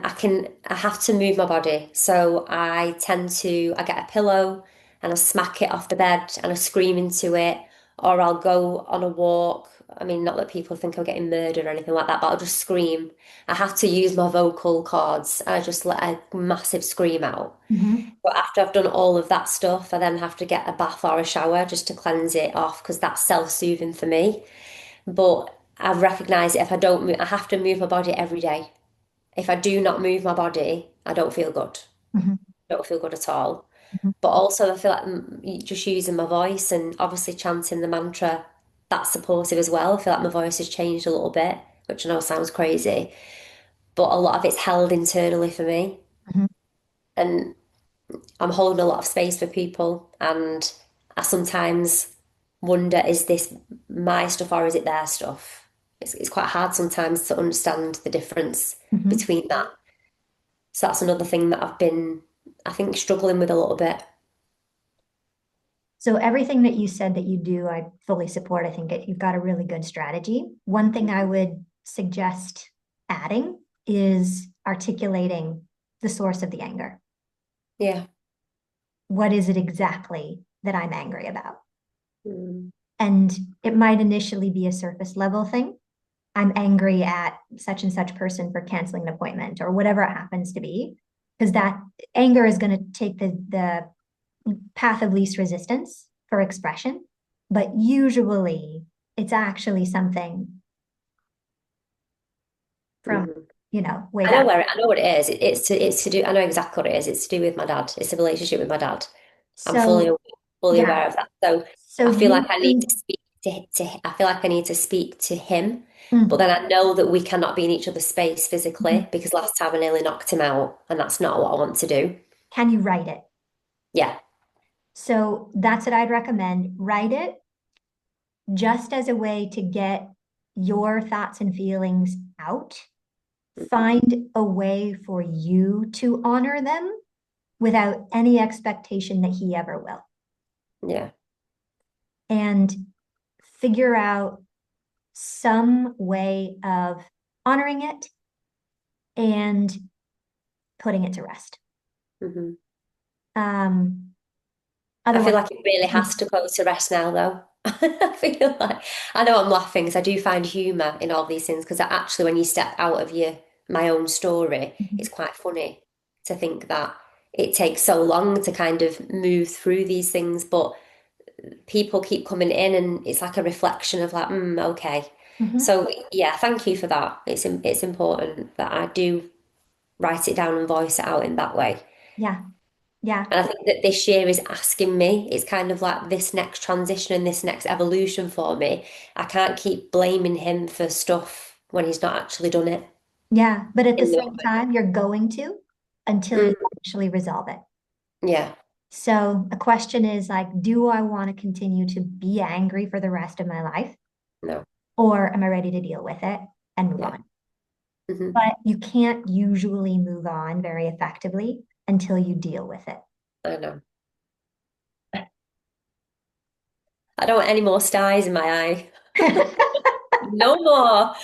have to move my body. So I get a pillow and I smack it off the bed and I scream into it, or I'll go on a walk. I mean, not that people think I'm getting murdered or anything like that, but I'll just scream. I have to use my vocal cords. I just let a massive scream out. Mhm. But after I've done all of that stuff, I then have to get a bath or a shower just to cleanse it off because that's self-soothing for me. But I've recognized if I don't move, I have to move my body every day. If I do not move my body, I don't feel good. Mhm. I don't feel good at all. Mhm. But also, I feel like just using my voice and obviously chanting the mantra, that's supportive as well. I feel like my voice has changed a little bit, which I know sounds crazy, but a lot of it's held internally for me. Mhm. And I'm holding a lot of space for people. And I sometimes wonder, is this my stuff or is it their stuff? It's quite hard sometimes to understand the difference Mhm. between that. So that's another thing that I've been, I think, struggling with a little bit. So everything that you said that you do, I fully support. I think you've got a really good strategy. One thing I would suggest adding is articulating the source of the anger. Yeah. What is it exactly that I'm angry about? Mm. And it might initially be a surface level thing. I'm angry at such and such person for canceling an appointment or whatever it happens to be, because that anger is going to take the path of least resistance for expression. But usually it's actually something from, Mhm. way I know back. I know what it is. It's to do. I know exactly what it is. It's to do with my dad. It's a relationship with my dad. I'm So fully yeah. aware of that. So So I feel like I need usually, to speak I feel like I need to speak to him, but mm, then I know that we cannot be in each other's space physically mhm. because last time I nearly knocked him out, and that's not what I want to do. Can you write it? Yeah. So that's what I'd recommend. Write it just as a way to get your thoughts and feelings out. Mhm. Find a way for you to honor them without any expectation that he ever will. Yeah. And figure out some way of honoring it and putting it to rest. Hmm. Um, I feel otherwise, like it really has to go to rest now, though. I feel like I know I'm laughing because I do find humour in all these things because actually, when you step out of my own story, it's quite funny to think that it takes so long to kind of move through these things, but people keep coming in, and it's like a reflection of like, okay. Mhm. So yeah, thank you for that. It's important that I do write it down and voice it out in that way. Yeah, yeah, And I think that this year is asking me, it's kind of like this next transition and this next evolution for me. I can't keep blaming him for stuff when he's not actually done it. yeah. But at the In the same time, you're going to until Mm, you actually resolve it. yeah, So a question is like, do I want to continue to be angry for the rest of my life? no, Or am I ready to deal with it and move yeah, on? hmm But you can't usually move on very effectively until you deal with it. I know. I don't want any more stars in my eye. No more.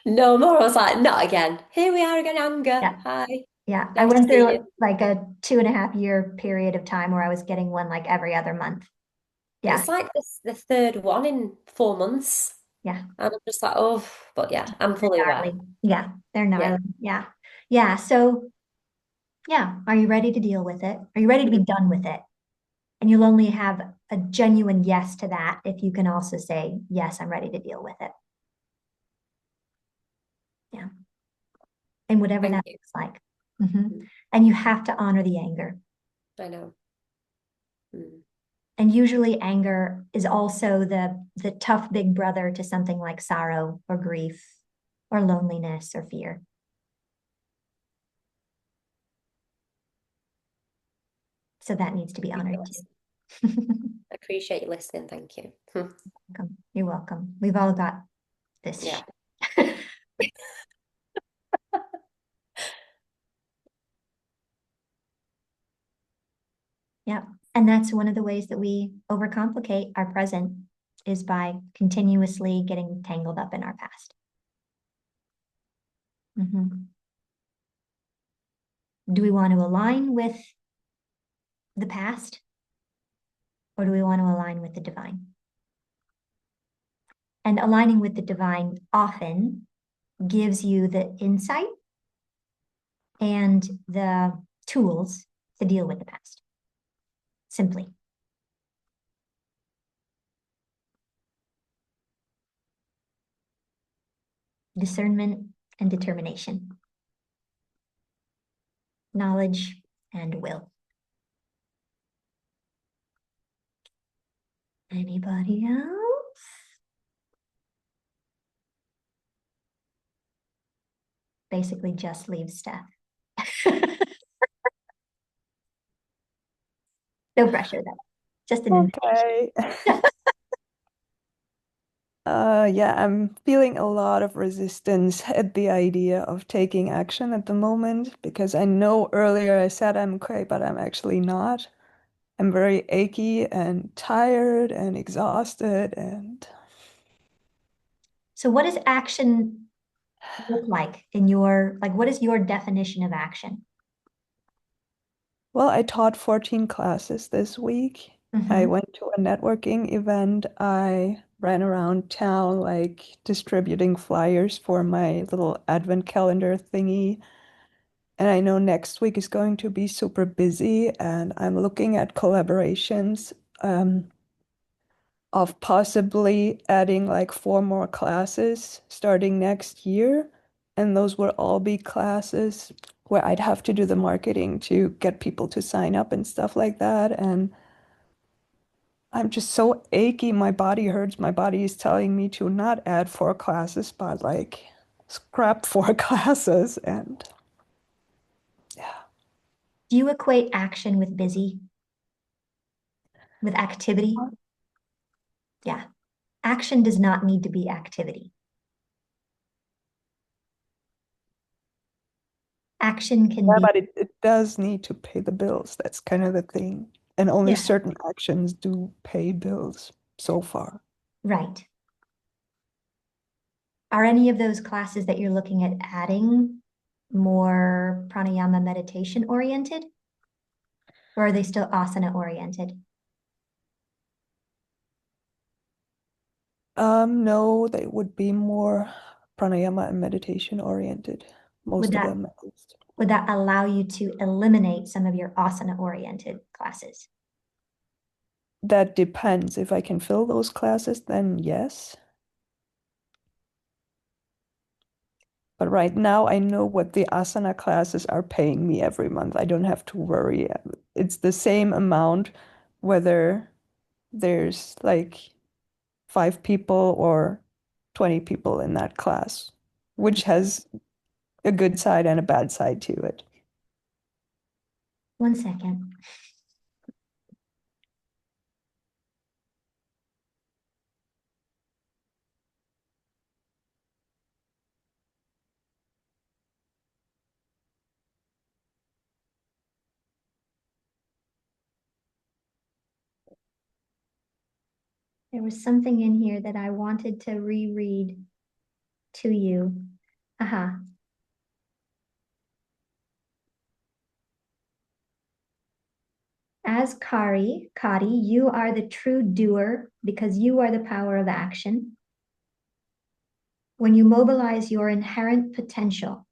No more. I was like, not again. Here we are again, anger. Yeah, Hi. yeah. I Nice to went see through you. like a 2.5 year period of time where I was getting one like every other month. Yeah, It's like the third one in 4 months. yeah. And I'm just like, oh, but yeah, I'm They're fully aware. gnarly. Yeah, they're Yeah. gnarly. Yeah. Yeah. So yeah, are you ready to deal with it? Are you ready to be Mhm. done with it? And you'll only have a genuine yes to that if you can also say, yes, I'm ready to deal with it. Yeah. And whatever Thank that you. looks like. And you have to honor the anger. I know. Mm. And usually anger is also the tough big brother to something like sorrow or grief or loneliness or fear. So that needs to be honored too. I appreciate you listening. Thank you. Welcome. You're welcome. We've all got this. Yeah. Yeah. And that's one of the ways that we overcomplicate our present is by continuously getting tangled up in our past. Do we want to align with the past or do we want to align with the divine? And aligning with the divine often gives you the insight and the tools to deal with the past. Simply. Discernment and determination. Knowledge and will. Anybody else? Basically just leave Steph. No pressure though. Just an invitation. Okay. Yeah, I'm feeling a lot of resistance at the idea of taking action at the moment because I know earlier I said I'm okay, but I'm actually not. I'm very achy and tired and exhausted and So what does action look like in your, like, what is your definition of action? well, I taught 14 classes this week. I went to a networking event. I ran around town like distributing flyers for my little advent calendar thingy. And I know next week is going to be super busy, and I'm looking at collaborations of possibly adding like 4 more classes starting next year. And those will all be classes where I'd have to do the marketing to get people to sign up and stuff like that. And I'm just so achy. My body hurts. My body is telling me to not add 4 classes, but like scrap 4 classes. And yeah. Do you equate action with busy? With activity? Yeah. Action does not need to be activity. Action can Yeah, be, but it does need to pay the bills. That's kind of the thing. And only yeah, certain actions do pay bills so far. right. Are any of those classes that you're looking at adding more pranayama meditation oriented? Or are they still asana oriented? No, they would be more pranayama and meditation oriented, Would most of that them at least. would that allow you to eliminate some of your asana oriented classes? That depends. If I can fill those classes, then yes. But right now, I know what the asana classes are paying me every month. I don't have to worry. It's the same amount whether there's like 5 people or 20 people in that class, which has a good side and a bad side to it. 1 second. There was something in here that I wanted to reread to you. Aha. As Kari, you are the true doer because you are the power of action. When you mobilize your inherent potential,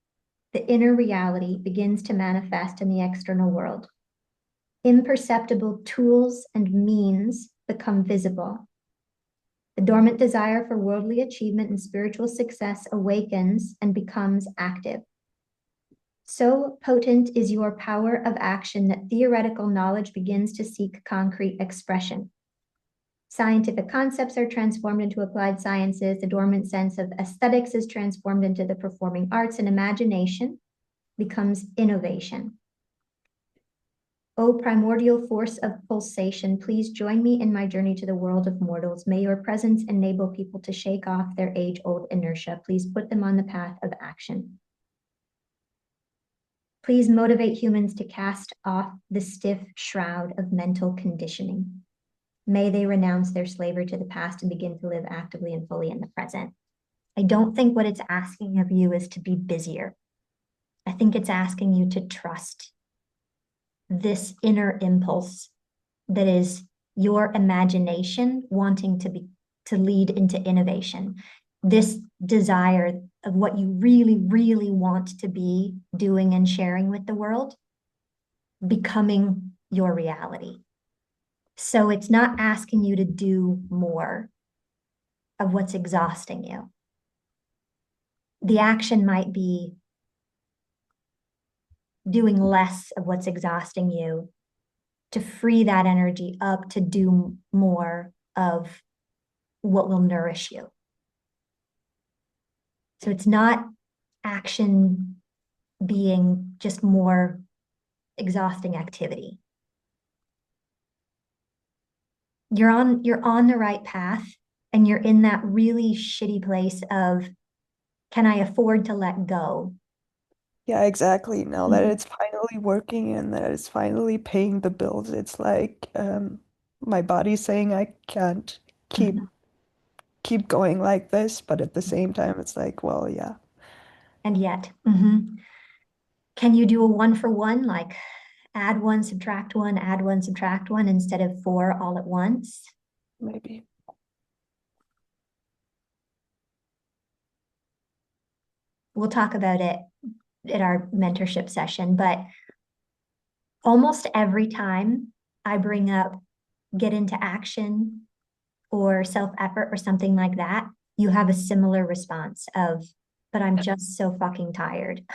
the inner reality begins to manifest in the external world. Imperceptible tools and means become visible. The dormant desire for worldly achievement and spiritual success awakens and becomes active. So potent is your power of action that theoretical knowledge begins to seek concrete expression. Scientific concepts are transformed into applied sciences. The dormant sense of aesthetics is transformed into the performing arts, and imagination becomes innovation. O primordial force of pulsation, please join me in my journey to the world of mortals. May your presence enable people to shake off their age-old inertia. Please put them on the path of action. Please motivate humans to cast off the stiff shroud of mental conditioning. May they renounce their slavery to the past and begin to live actively and fully in the present. I don't think what it's asking of you is to be busier. I think it's asking you to trust this inner impulse that is your imagination wanting to be to lead into innovation. This desire of what you really, really want to be doing and sharing with the world, becoming your reality. So it's not asking you to do more of what's exhausting you. The action might be doing less of what's exhausting you to free that energy up to do more of what will nourish you. So it's not action being just more exhausting activity. You're on the right path, and you're in that really shitty place of, can I afford to let go? Yeah, exactly. Now that it's finally working and that it's finally paying the bills, it's like my body's saying I can't keep Mhm. keep going like this, but at the same time, it's like, well, yeah, And yet, can you do a 1-for-1, like add one, subtract one, add one, subtract one, instead of 4 all at once? maybe. We'll talk about it at our mentorship session, but almost every time I bring up get into action or self-effort or something like that, you have a similar response of, but I'm just so fucking tired.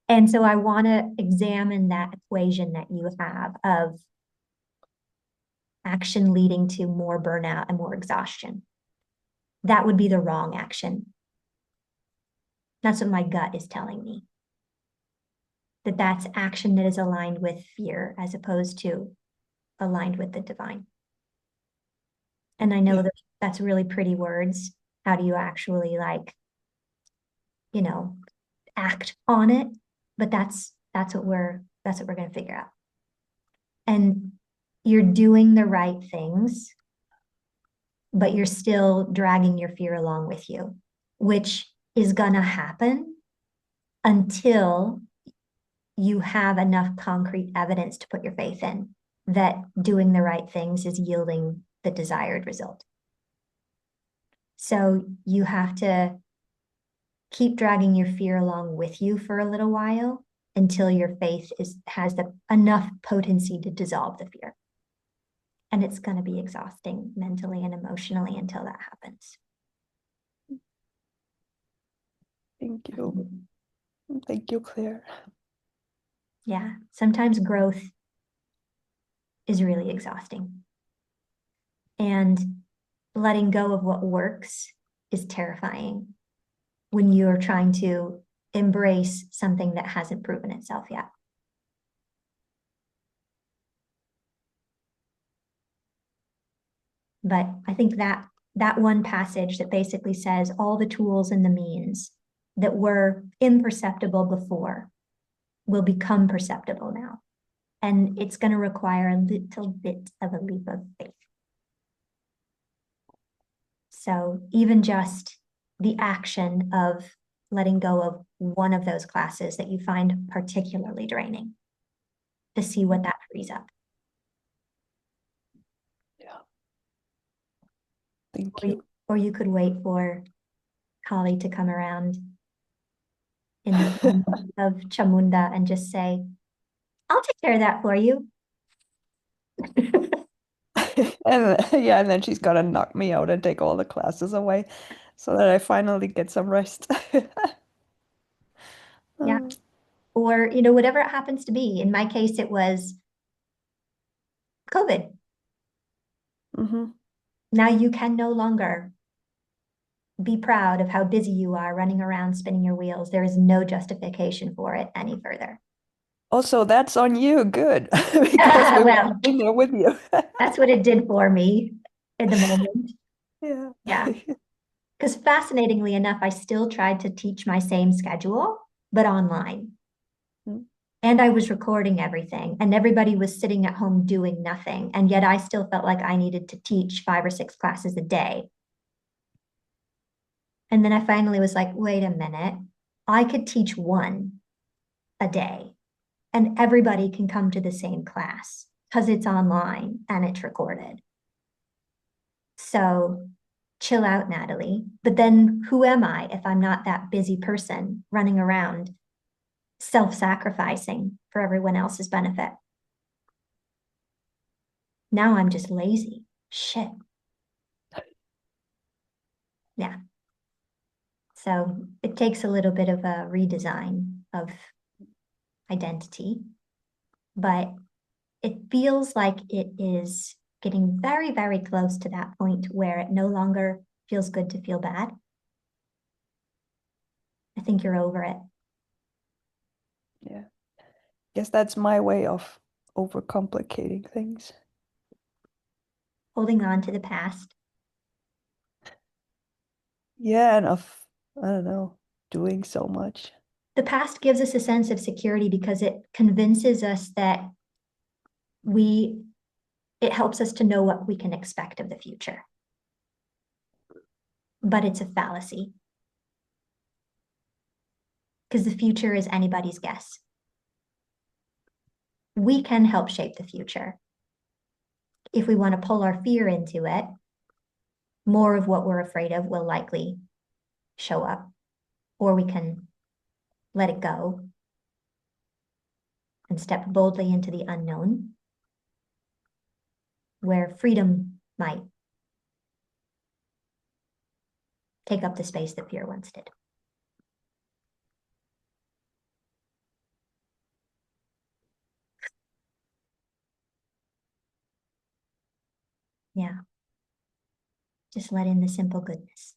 And so I want to examine that equation that you have of action leading to more burnout and more exhaustion. That would be the wrong action. That's what my gut is telling me. That's action that is aligned with fear as opposed to aligned with the divine. And I know Yeah. that that's really pretty words. How do you actually act on it? But that's what we're going to figure out. And you're doing the right things, but you're still dragging your fear along with you, which is gonna happen until you have enough concrete evidence to put your faith in that doing the right things is yielding the desired result. So you have to keep dragging your fear along with you for a little while until your faith has enough potency to dissolve the fear. And it's going to be exhausting mentally and emotionally until that happens. Thank you. Thank you, Claire. Yeah, sometimes growth is really exhausting. And letting go of what works is terrifying when you're trying to embrace something that hasn't proven itself yet. But I think that one passage that basically says all the tools and the means that were imperceptible before will become perceptible now. And it's going to require a little bit of a leap of faith. So even just the action of letting go of one of those classes that you find particularly draining, to see what that frees up. Yeah. Thank you. Or you could wait for Kali to come around in the form of Chamunda and just say, I'll take care of that for you. And then she's gonna knock me out and take all the classes away so that I finally get some rest. Yeah. Or, whatever it happens to be. In my case, it was COVID. Mm-hmm. Now you can no longer be proud of how busy you are running around spinning your wheels. There is no justification for it any further. Also, that's on you. Good. Because we Well, were in there with you. that's what it did for me in the moment. Yeah. Yeah. Because fascinatingly enough, I still tried to teach my same schedule, but online. Mm. And I was recording everything, and everybody was sitting at home doing nothing. And yet I still felt like I needed to teach 5 or 6 classes a day. And then I finally was like, wait a minute, I could teach 1 a day, and everybody can come to the same class because it's online and it's recorded. So chill out, Natalie. But then who am I if I'm not that busy person running around self-sacrificing for everyone else's benefit? Now I'm just lazy. Shit. Yeah. So it takes a little bit of a redesign of identity, but it feels like it is getting very, very close to that point where it no longer feels good to feel bad. I think you're over it. Yeah. Guess that's my way of overcomplicating things. Holding on to the past. Yeah, and of, I don't know, doing so much. The past gives us a sense of security because it convinces us that it helps us to know what we can expect of the future. But it's a fallacy. Because the future is anybody's guess. We can help shape the future. If we want to pull our fear into it, more of what we're afraid of will likely show up, or we can let it go and step boldly into the unknown, where freedom might take up the space that fear once did. Yeah. Just let in the simple goodness.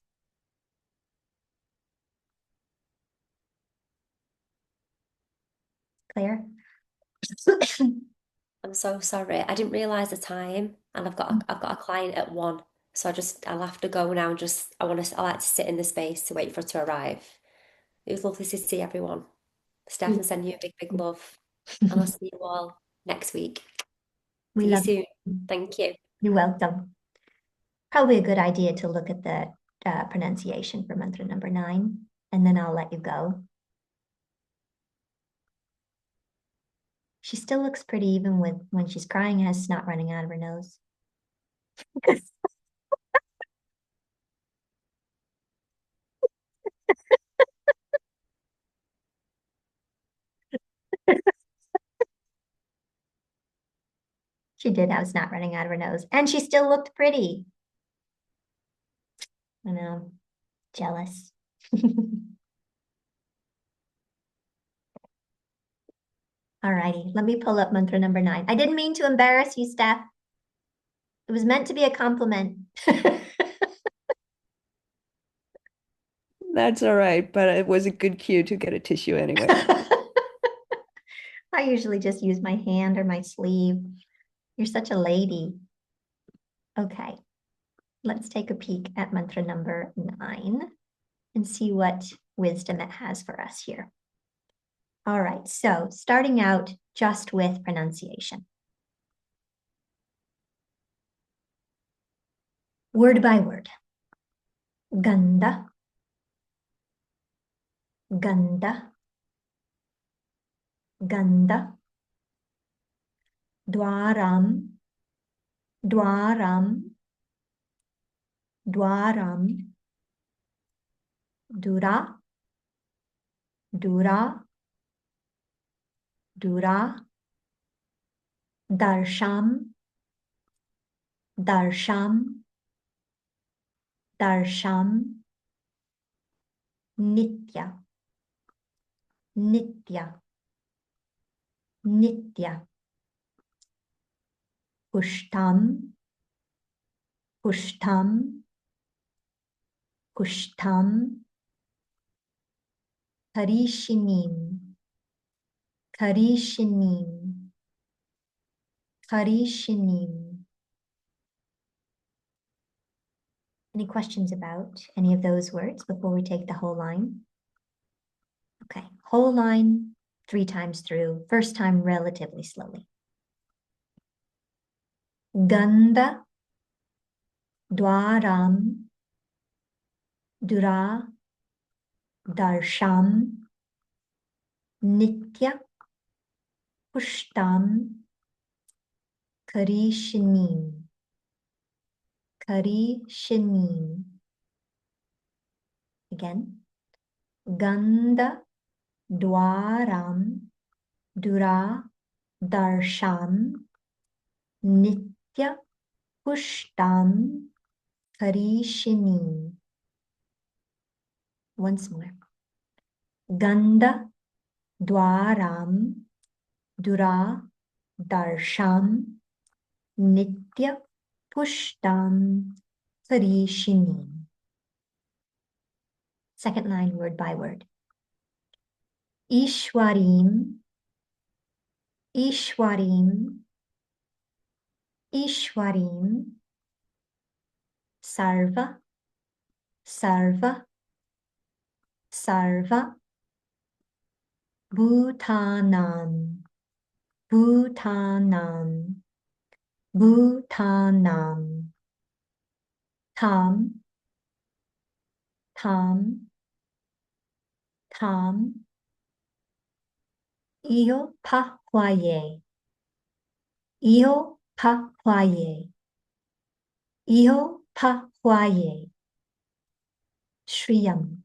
Claire? I'm so sorry. I didn't realize the time, and I've got a client at 1, so I'll have to go now. I like to sit in the space to wait for it to arrive. It was lovely to see everyone. Steph, and send you a big, big love, and I'll see you all next week. We See you love soon. Thank you. You're welcome. Probably a good idea to look at the pronunciation for mantra number 9, and then I'll let you go. She still looks pretty even when she's crying and has snot running out of her nose. She did have snot running out of her nose, and she still looked pretty. I know, jealous. All righty, let me pull up mantra number 9. I didn't mean to embarrass you, Steph. It was meant to be a compliment. That's all right, but it was a good cue to get a tissue anyway. I usually just use my hand or my sleeve. You're such a lady. Okay, let's take a peek at mantra number 9 and see what wisdom it has for us here. All right, so starting out just with pronunciation. Word by word. Ganda, ganda, ganda. Dwaram, dwaram, dwaram. Dura, dura, dura. Darsham, darsham, darsham. Nitya, nitya, nitya. Pushtam, pushtam, pushtam. Karishinim, karishinim, karishinim. Any questions about any of those words before we take the whole line? Okay, whole line 3 times through, first time relatively slowly. Ganda, dwaram, dura, darsham, nitya, pushtam, karishinim, Harishinim. Again. Ganda Dwaram Dura Darsham Nitya Pushtam Harishinim. Once more. Ganda Dwaram Dura Darsham Nitya Pushtam Harishinim. Second line, word by word. Ishwarim, Ishwarim, Ishwarim, Sarva, Sarva, Sarva, Bhutanam, Bhutanam, Bhutanam, Tam, Tam, Tam, Io Pahwaye, Io Pahwaye, Io Pahwaye, Shriyam,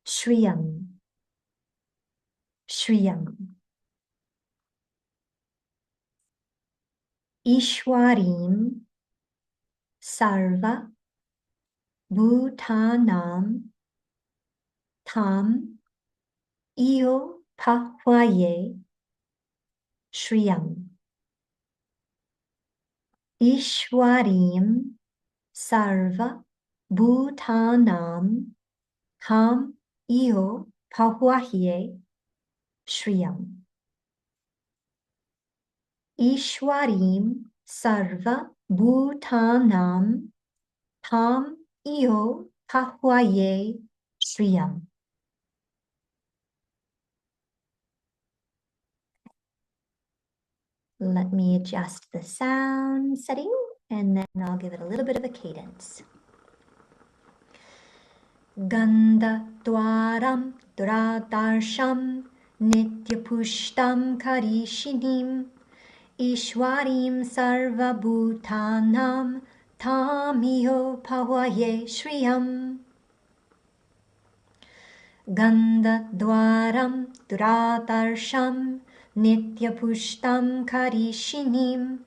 Shriyam, Shriyam. Ishwarim, Sarva, Bhutanam, Tam, Io Pahwaye, Shriyam. Ishwarim, Sarva, Bhutanam, Tam, Io Pahwaye, Shriyam. Ishwarim, Sarva, Bhutanam, Tam, Io Pahwaye, Shriyam. Let me adjust the sound setting, and then I'll give it a little bit of a cadence. Ganda Dwaram Duradarsham Nityapushtam Karishinim Ishwarim Sarva Bhutanam Tamiyo Pahwaye Shriyam. Ganda Dwaram Duradarsham Nityapushtam Karishinim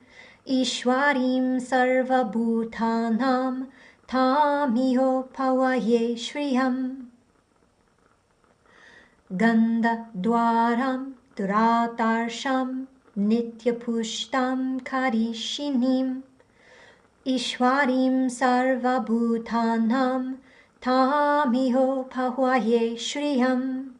Ishwarim Sarva Bhutanam Tamiyo Pahwaye Shriyam. Ganda Dwaram Duradarsham Nityapushtam Karishinim Ishwarim Sarva Bhutanam Tamiyo Pahwaye Shriyam.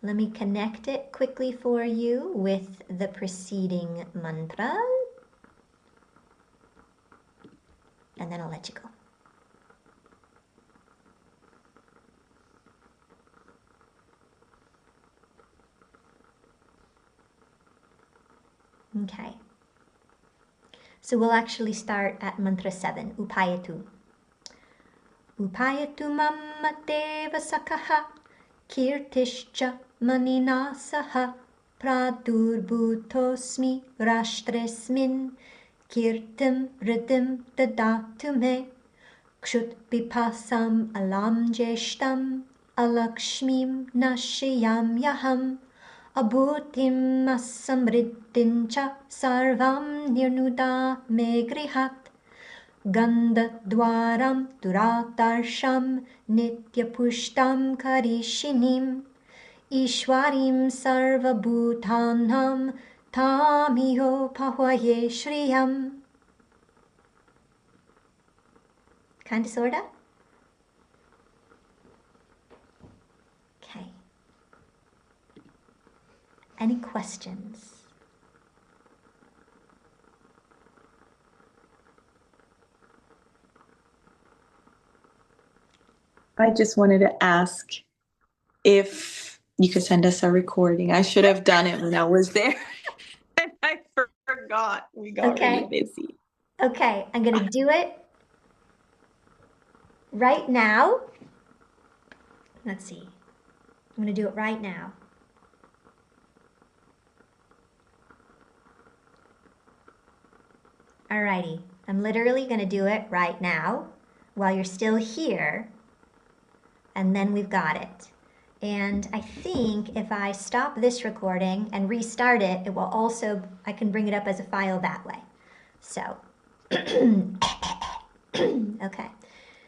Let me connect it quickly for you with the preceding mantra, and then I'll let you go. Okay. So we'll actually start at mantra 7, Upayatu. Upayatu mamma deva sakaha kirtishcha maninasaha pradurbhutosmi rashtresmin kirtim ridim dadatu me kshut vipasam alam jeshtam alakshmim nashiyam yaham abhutim asamriddincha sarvam nirnuda me grihat Ganda Dwaram Duradarsham Nityapushtam Karishinim Ishwarim Sarva Bhutanam Tamiyo Pahwaye Shriyam. Kinda sorta? Okay. Any questions? I just wanted to ask if you could send us a recording. I should have done it when I was there. And I forgot. We got really busy. Okay, I'm gonna do it right now. Let's see. I'm gonna do it right now. Alrighty, I'm literally gonna do it right now while you're still here, and then we've got it. And I think if I stop this recording and restart it, it will also, I can bring it up as a file that way. So, okay.